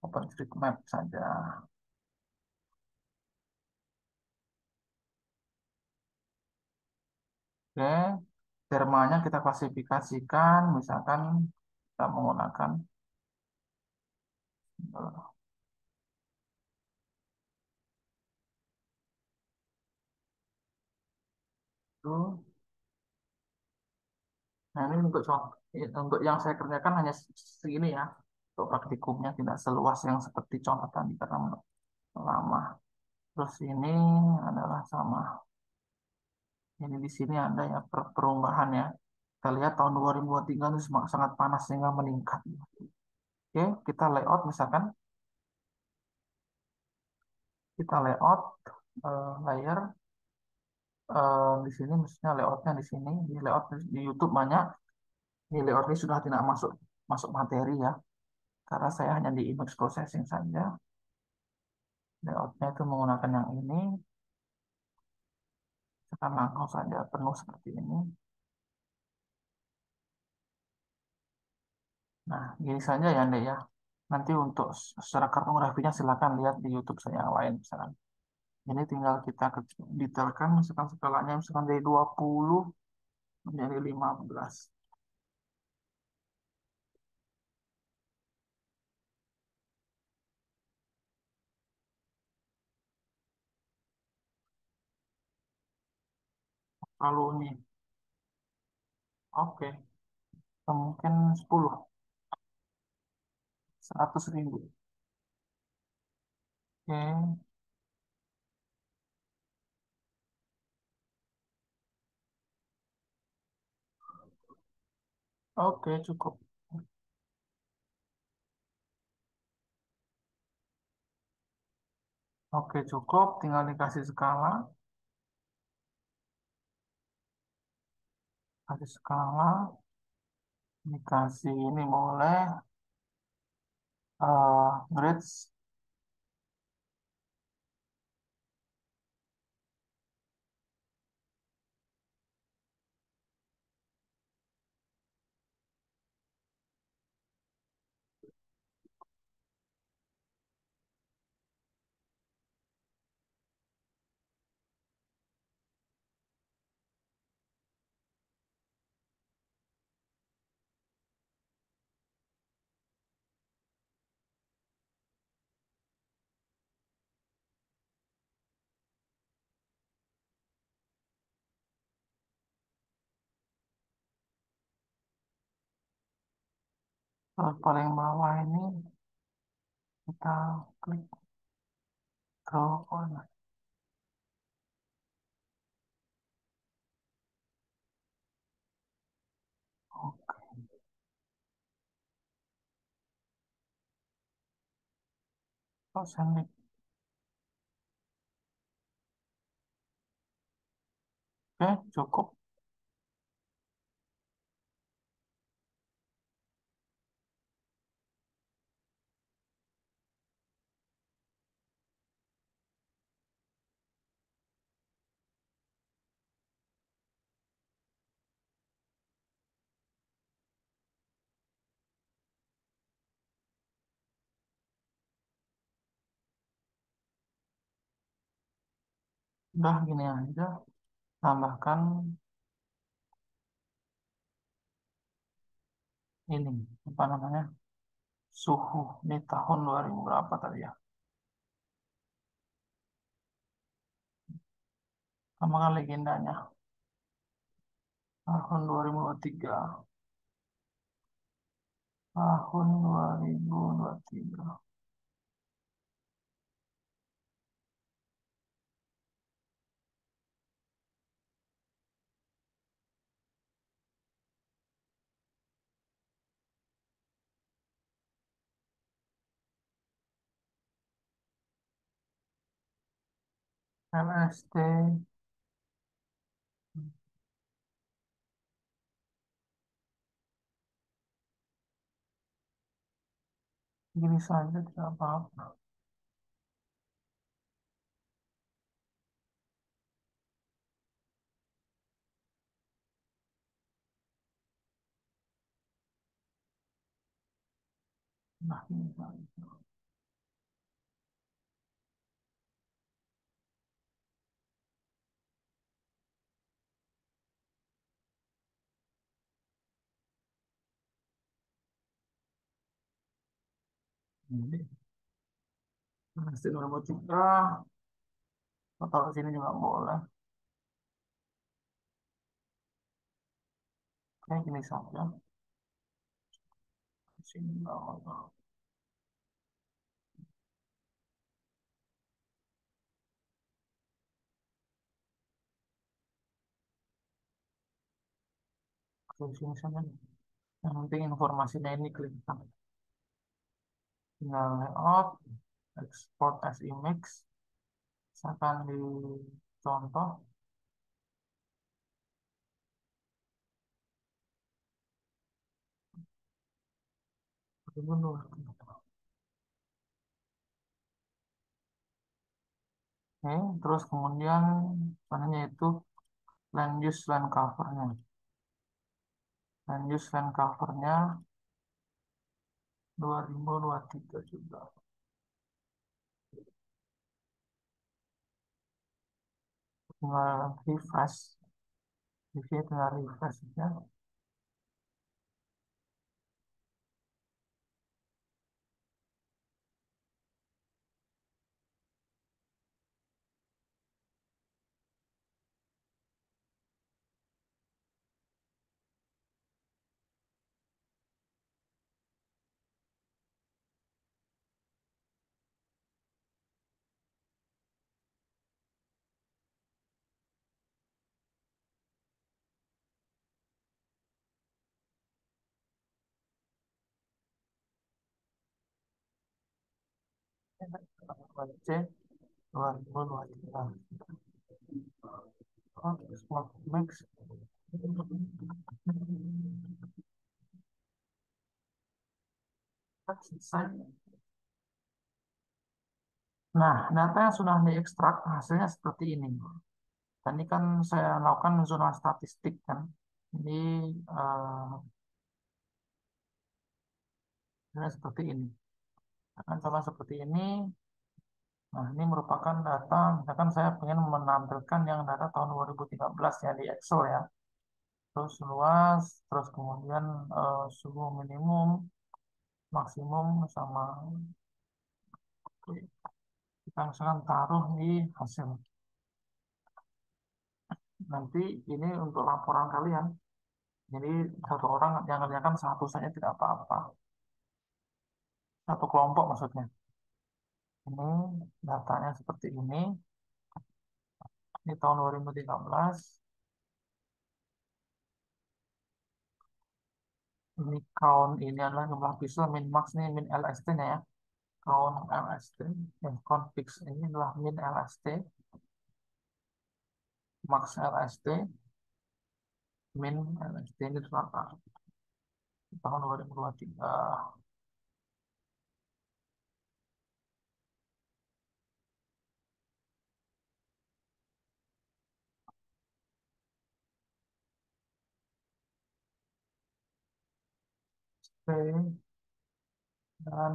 OpenStreetMap saja. Oke, termanya kita klasifikasikan, misalkan kita menggunakan itu. Nah, ini untuk yang saya kerjakan hanya segini ya. Untuk praktikumnya tidak seluas yang seperti contoh tadi karena lama. Terus ini adalah sama. Ini di sini ada ya perubahan ya. Kita lihat tahun 2023 itu sangat panas sehingga meningkat. Oke, kita layout misalkan. Kita layout layer di sini misalnya layoutnya di sini di layout di YouTube banyak. Di layout ini sudah tidak masuk masuk materi ya. Karena saya hanya di image processing saja. Layoutnya itu menggunakan yang ini. Sekarang langsung saja penuh seperti ini. Nah, gini saja ya, Anda ya. Nanti untuk secara kartografinya silakan lihat di YouTube saya yang lain misalkan. Ini tinggal kita detailkan misalkan skalanya misalkan dari 20 menjadi 15. Lalu ini, oke, mungkin 10, 100.000. Oke, oke cukup. Oke cukup, tinggal dikasih skala. Kasih skala, dikasih ini boleh. Grids. Terus paling bawah ini kita klik draw on. Oke, terus ini. Oke, cukup. Udah gini aja, tambahkan ini, apa namanya, suhu. Ini tahun 2000 berapa tadi ya? Tambahkan legendanya, tahun 2023. Tahun 2023. LST, gini saja tidak apa-apa. Nah, ini saja. Ini LST 2003, atau sini juga boleh. Kayak gini saja. Sini nggak apa-apa. Sini saja. Yang penting informasinya ini kelihatan. Tinggal layout, export as image, misalkan di contoh, gubernur. Oke, terus kemudian selanjutnya itu land use land covernya. Land use land covernya 2023 juga. Tinggal refresh, di sini tinggal refresh ya. C 2023. Oke, smart mix. Selesai. Nah, data yang sudah diekstrak hasilnya seperti ini. Tadi kan saya lakukan zona statistik kan. Jadi seperti ini. Akan coba seperti ini. Nah, ini merupakan data, misalkan saya ingin menampilkan yang data tahun 2013 ya di Excel ya. Terus luas, terus kemudian suhu minimum, maksimum sama, oke, kita misalkan taruh di hasil. Nanti ini untuk laporan kalian. Jadi satu orang yang ngerjakan satu saja tidak apa-apa. Satu kelompok maksudnya. Ini datanya seperti ini. Ini tahun 2013. Ini count, ini adalah jumlah pixel min max nih min LST-nya ya. Count LST. Dan count fix ini adalah min LST, max LST, min LST ini berapa? Tahun 2023. Oke. Dan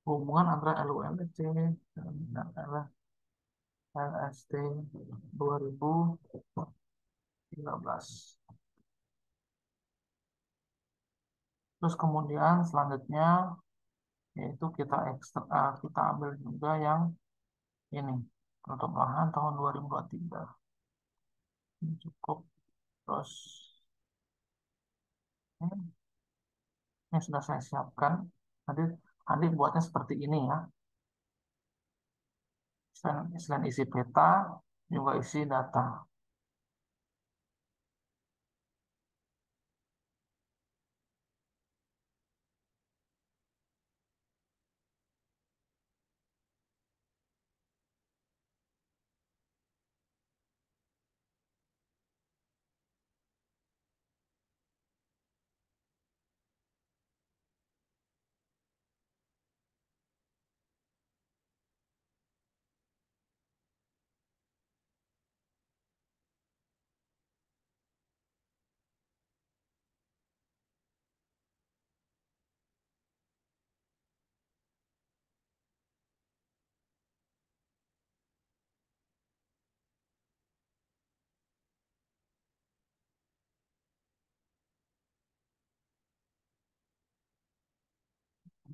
hubungan antara LULC dan LS. LST 2013. Terus kemudian selanjutnya yaitu kita ambil juga yang ini penutup lahan tahun 2023. Ini cukup. Terus ini sudah saya siapkan. Nanti nanti buatnya seperti ini ya. Selain isi peta, juga isi data.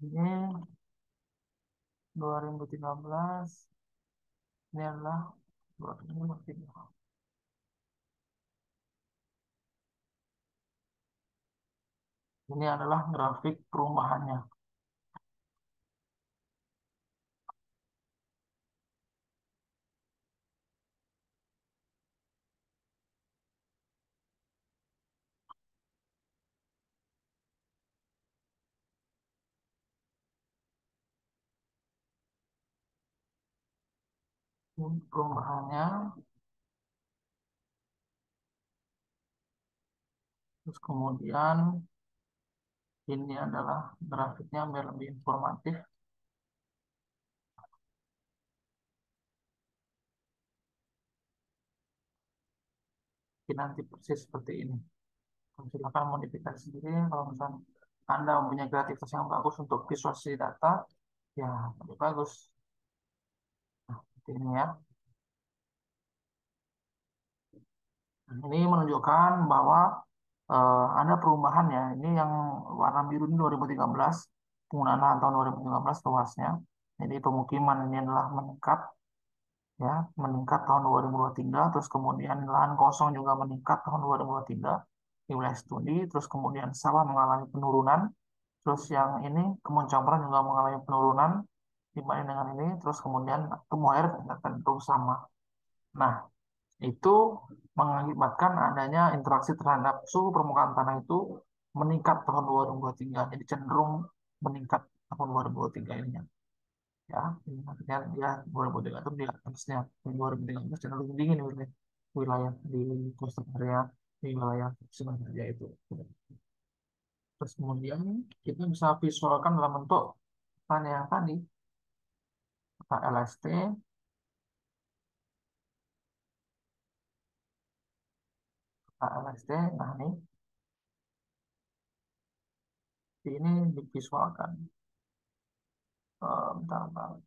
Ini 2013, ini adalah 2023. Ini adalah grafik perubahannya. Ini perubahannya, terus kemudian ini adalah grafiknya biar lebih informatif. Ini nanti persis seperti ini. Silakan modifikasi sendiri. Kalau misalnya Anda mempunyai kreativitas yang bagus untuk visualisasi data, ya lebih bagus. Nah, seperti ini ya. Ini menunjukkan bahwa ada perubahan ya. Ini yang warna biru ini 2013, penggunaan lahan tahun 2013 luasnya. Jadi pemukiman ini adalah meningkat ya, meningkat tahun 2023, terus kemudian lahan kosong juga meningkat tahun 2023 di wilayah studi, terus kemudian sawah mengalami penurunan, terus yang ini kebun campuran juga mengalami penurunan dibanding dengan ini, terus kemudian tumbuh air akan terus sama. Nah, itu mengakibatkan adanya interaksi terhadap suhu permukaan tanah itu meningkat tahun 2023. Jadi cenderung meningkat tahun 2023 ini ya. Ini artinya dia 2023 itu di atasnya. Di 2013 cenderung dingin wilayah, wilayah di coastal area, di wilayah Singapura itu. Terus kemudian kita bisa visualkan dalam bentuk tanya yang tadi, kita LST, kita LST, nah ini divisualkan. Bentar, bentar.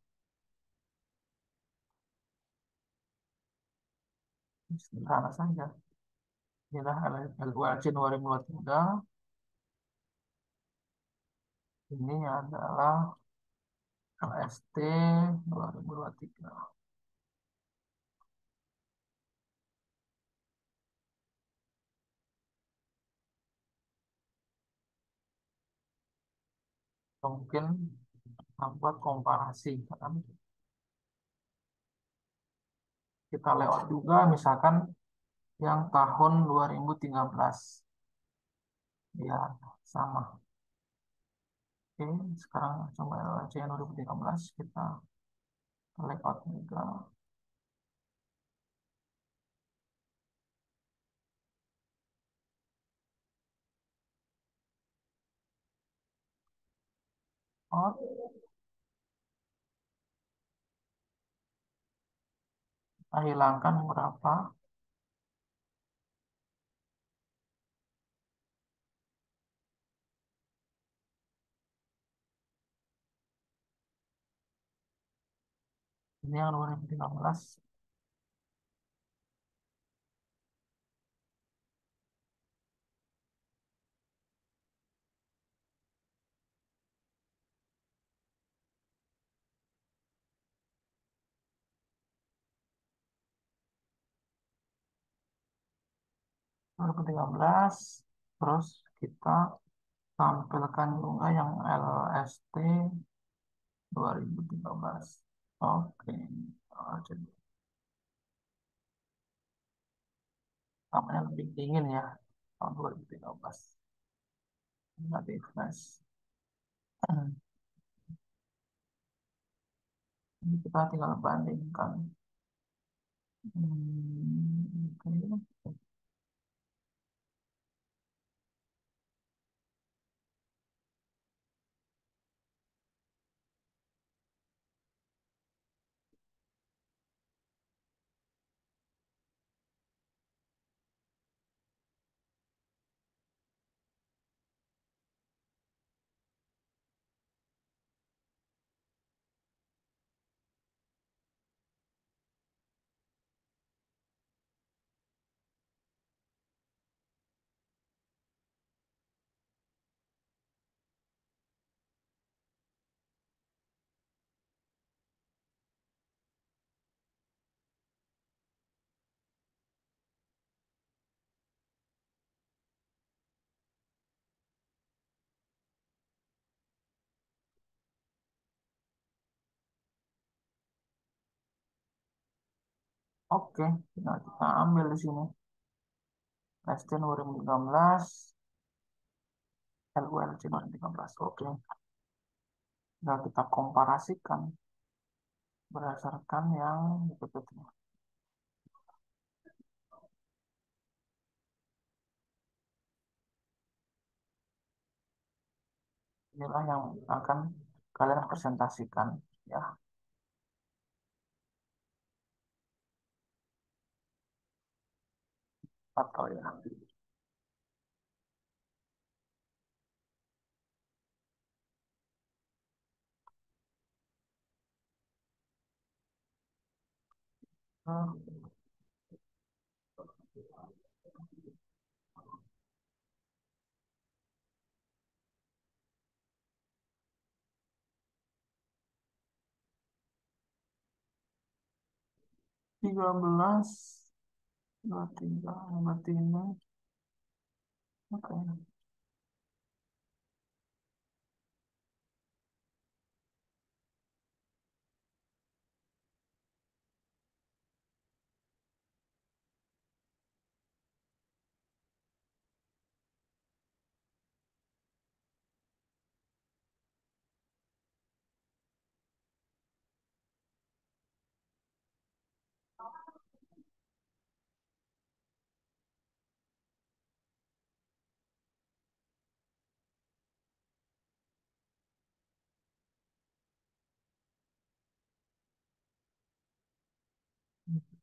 Sederhana saja. Inilah LULC 2023. Ini adalah LST 2023. Mungkin membuat komparasi kan. Kita lewat juga misalkan yang tahun 2013. Ya, sama. Oke, sekarang coba LULC yang 2013 kita lewat juga. Oh, kita hilangkan beberapa. Ini yang 2013. 2013. Terus kita tampilkan juga yang LST 2013. Oke. Jadi namanya lebih dingin ya tahun 2013. Nanti flash. Ini kita tinggal bandingkan. Oke. Oke, tinggal kita ambil di sini. Presiden 2013, LULC 2013. Oke, tinggal kita komparasikan berdasarkan yang itu. Inilah yang akan kalian presentasikan ya, atau ya. 13, 23, berarti ini. Oke,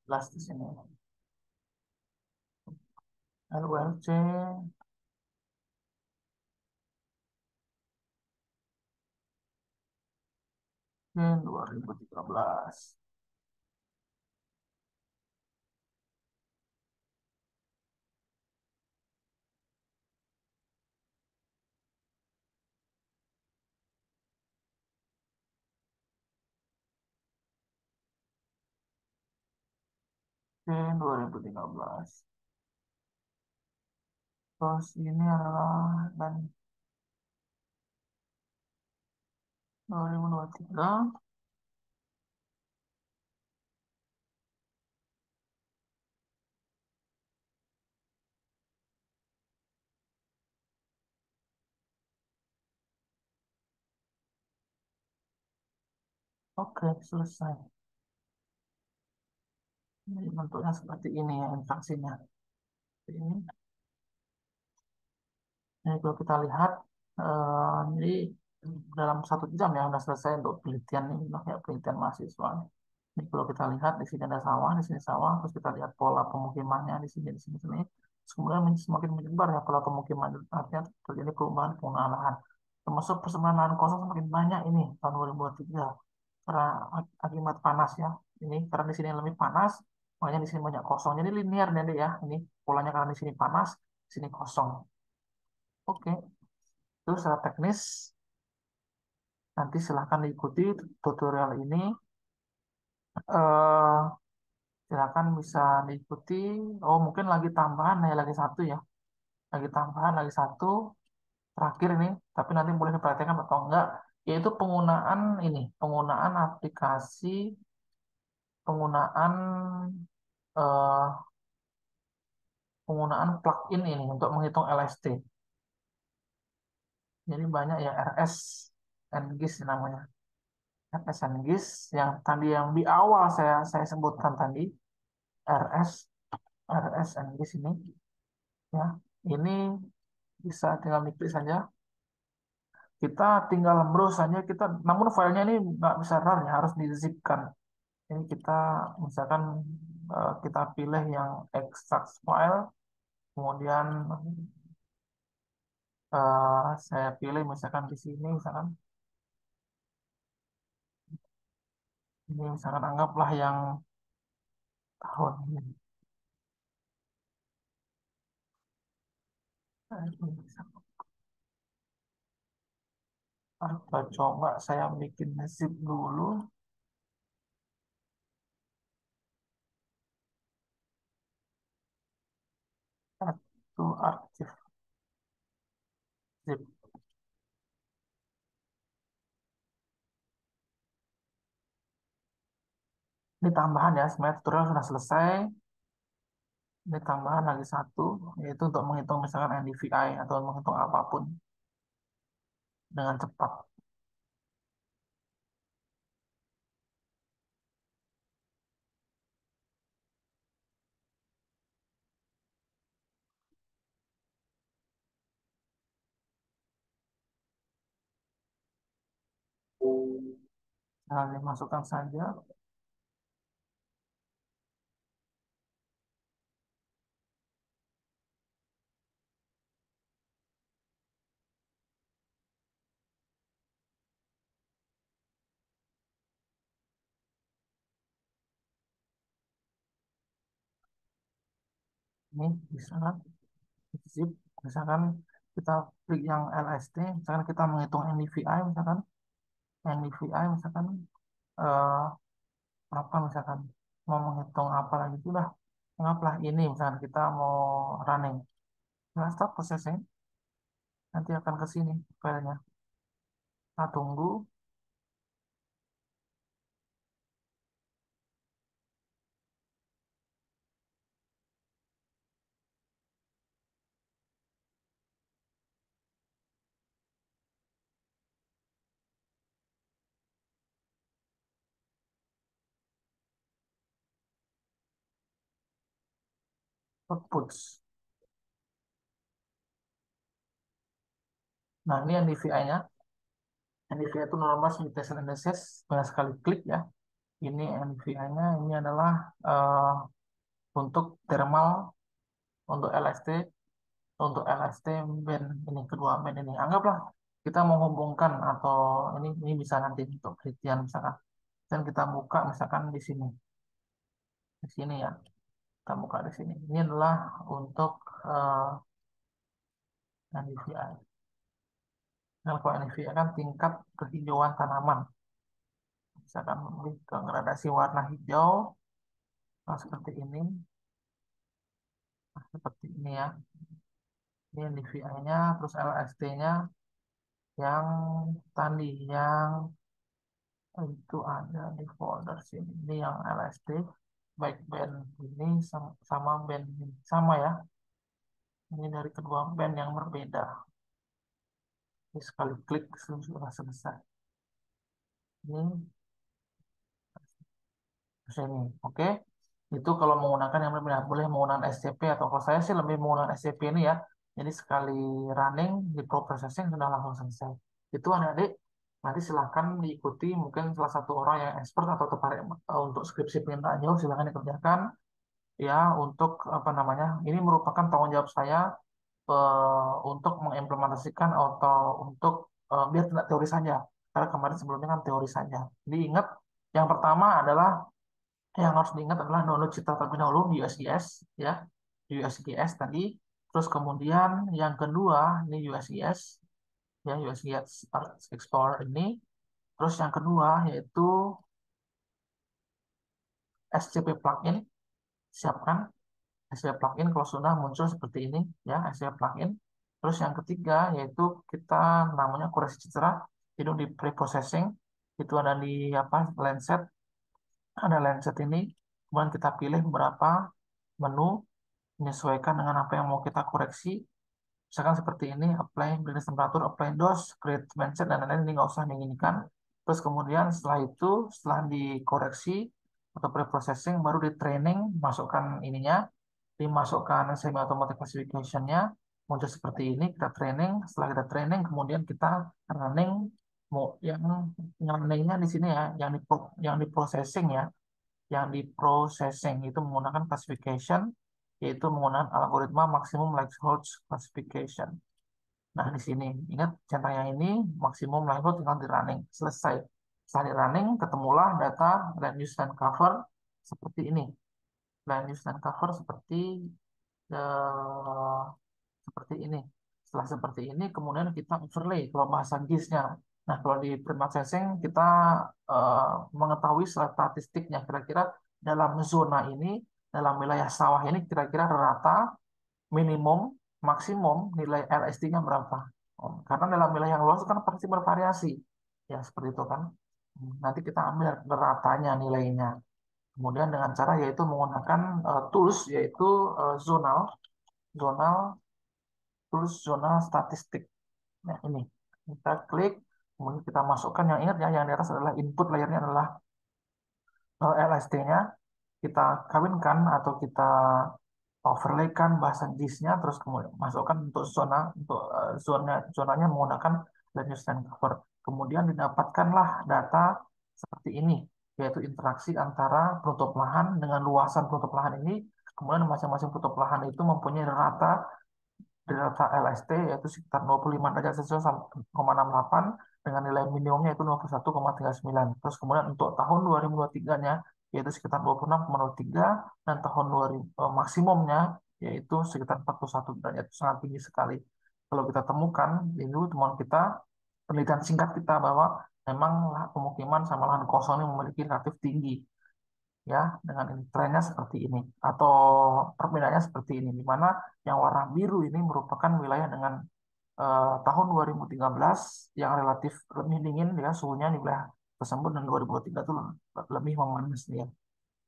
11 di sini. LULC 2013. Oke, 2013. Terus ini adalah dan 2023. Oke, selesai. Ini bentuknya seperti ini ya interaksinya. Ini. Jadi kalau kita lihat, jadi dalam 1 jam ya sudah selesai untuk penelitian ini, ya penelitian mahasiswa. Ini kalau kita lihat di sini ada sawah, di sini sawah, terus kita lihat pola pemukimannya di sini, sini. Terus kemudian semakin menyebar ya pola pemukiman, artinya terjadi perubahan penggunaan lahan. Termasuk persebaran lahan kosong semakin banyak ini tahun 2023 karena akibat panas ya. Ini karena di sini lebih panas, makanya di sini banyak kosong. Jadi linear nanti ya, ini polanya karena di sini panas, di sini kosong. Oke. Itu secara teknis, nanti silahkan diikuti tutorial ini. Eh, silakan bisa diikuti. Oh, mungkin lagi tambahan ya, lagi satu ya. Lagi tambahan, lagi satu. Terakhir ini, tapi nanti boleh diperhatikan atau enggak, yaitu penggunaan ini, penggunaan aplikasi, penggunaan eh, penggunaan plugin ini untuk menghitung LST. Jadi banyak ya RS and GIS namanya. RS and GIS yang tadi yang di awal saya sebutkan tadi, RS RS and GIS ini ya. Ini bisa tinggal diklik saja. Kita tinggal browse saja kita, namun filenya ini nggak bisa RAR ya, harus di-zipkan. Ini kita misalkan kita pilih yang extract file, kemudian saya pilih misalkan di sini, misalkan ini, misalkan anggaplah yang tahun ini. Apa coba saya bikin zip dulu, satu archive zip. Ini tambahan ya, sebenarnya tutorial sudah selesai. Ini tambahan lagi satu, yaitu untuk menghitung misalkan NDVI atau menghitung apapun dengan cepat. Nah, dimasukkan saja. Ini bisa zip, misalkan kita klik yang LST, misalkan kita menghitung NDVI, misalkan NDVI, misalkan eh, apa, misalkan mau menghitung apa lagi sudah, anggaplah ini, misalkan kita mau running, nah start processing, nanti akan ke sini filenya. Nah, tunggu. Outputs. Nah, ini NDVI-nya. NDVI itu normalized mutation indices, banyak sekali klik ya. Ini NDVI-nya, ini adalah eh, untuk thermal, untuk LST, untuk LST band ini, kedua band ini. Anggaplah kita menghubungkan, atau ini bisa nanti untuk penelitian misalkan. Dan kita buka misalkan di sini ya. Kita buka di sini. Ini adalah untuk eh, NDVI. Nah, kalau NDVI kan tingkat kehijauan tanaman. Misalkan lebih ke gradasi warna hijau, nah, seperti ini. Nah, seperti ini ya. Ini NDVI-nya, terus LST-nya yang tadi yang itu ada di folder sini. Ini yang LSD, baik band ini sama band ini. Sama ya. Ini dari kedua band yang berbeda. Ini sekali klik sudah selesai. Ini sini. Oke. Itu kalau menggunakan yang berbeda. Boleh menggunakan SCP, atau kalau saya sih lebih menggunakan SCP ini ya. Jadi sekali running di pro processing sudah langsung selesai. Itu adik-adik. Nanti silahkan diikuti, mungkin salah satu orang yang expert atau tertarik untuk skripsi penginderaan jauh, silahkan dikerjakan ya. Untuk apa namanya, ini merupakan tanggung jawab saya untuk mengimplementasikan, atau untuk biar tidak teori saja, karena kemarin sebelumnya kan teori saja. Jadi ingat, yang pertama adalah, yang harus diingat adalah download citra terlebih dahulu di USGS ya, di USGS tadi. Terus kemudian yang kedua ini USGS ya, USGS Explorer ini. Terus yang kedua yaitu SCP plugin. siapkan SW plugin kalau sudah muncul seperti ini ya SW plugin. Terus yang ketiga yaitu kita namanya koreksi citra itu di pre-processing itu ada di apa Landset ada Landset ini kemudian kita pilih beberapa menu menyesuaikan dengan apa yang mau kita koreksi misalkan seperti ini apply brightness temperatur apply dose create mindset dan lain-lain ini nggak usah diinginkan terus kemudian setelah itu setelah dikoreksi atau pre-processing baru di training masukkan ininya dimasukkan semi automatic classification-nya muncul seperti ini kita training setelah kita training kemudian kita running mau yang runningnya di sini ya yang di processing ya yang di processing itu menggunakan classification yaitu menggunakan algoritma maximum likelihood classification. Nah, di sini ingat centangnya ini maksimum likelihood tinggal di running selesai. Setelah di running ketemulah data land use dan cover seperti ini. Land use dan cover eh, seperti ini. Setelah seperti ini, kemudian kita overlay kalau bahasa GIS-nya. Nah, kalau di prima sensing kita eh, mengetahui statistiknya kira-kira dalam zona ini, dalam wilayah sawah ini kira-kira rata, minimum, maksimum nilai LSD-nya berapa. Oh, karena dalam wilayah yang luas kan pasti bervariasi. Ya, seperti itu kan. Nanti kita ambil ratanya nilainya. Kemudian dengan cara yaitu menggunakan tools yaitu zonal, zonal tools zonal statistik. Nah, ini kita klik, kemudian kita masukkan yang ingat ya, yang di atas adalah input layernya adalah LST-nya, kita kawinkan atau kita overlaykan bahasa GIS-nya, terus kemudian masukkan untuk zona, untuk zonanya menggunakan land use and cover. Kemudian didapatkanlah data seperti ini, yaitu interaksi antara penutup lahan dengan luasan penutup lahan ini. Kemudian masing-masing penutup lahan itu mempunyai rata delta LST yaitu sekitar 25 derajat Celcius sampai 0,68 dengan nilai minimumnya itu 21,39. Terus kemudian untuk tahun 2023-nya yaitu sekitar 26,03 dan tahun 2000 maksimumnya yaitu sekitar 41 derajat. Itu sangat tinggi sekali. Kalau kita temukan itu temuan kita penelitian singkat kita bahwa memang pemukiman sama lahan kosong ini memiliki relatif tinggi ya dengan ini trennya seperti ini atau perbedaannya seperti ini di mana yang warna biru ini merupakan wilayah dengan tahun 2013 yang relatif lebih dingin ya suhunya di wilayah tersebut dan 2023 itu lebih memanas ya.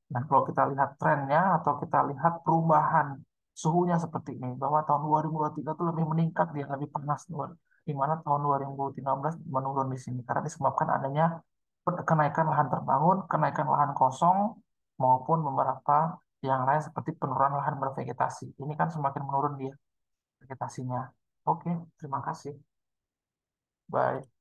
Nah, kalau kita lihat trennya atau kita lihat perubahan suhunya seperti ini bahwa tahun 2023 itu lebih meningkat dia lebih panas di mana tahun 2013 menurun di sini karena disebabkan adanya kenaikan lahan terbangun, kenaikan lahan kosong, maupun beberapa yang lain seperti penurunan lahan bervegetasi. Ini kan semakin menurun dia vegetasinya. Oke, terima kasih. Bye.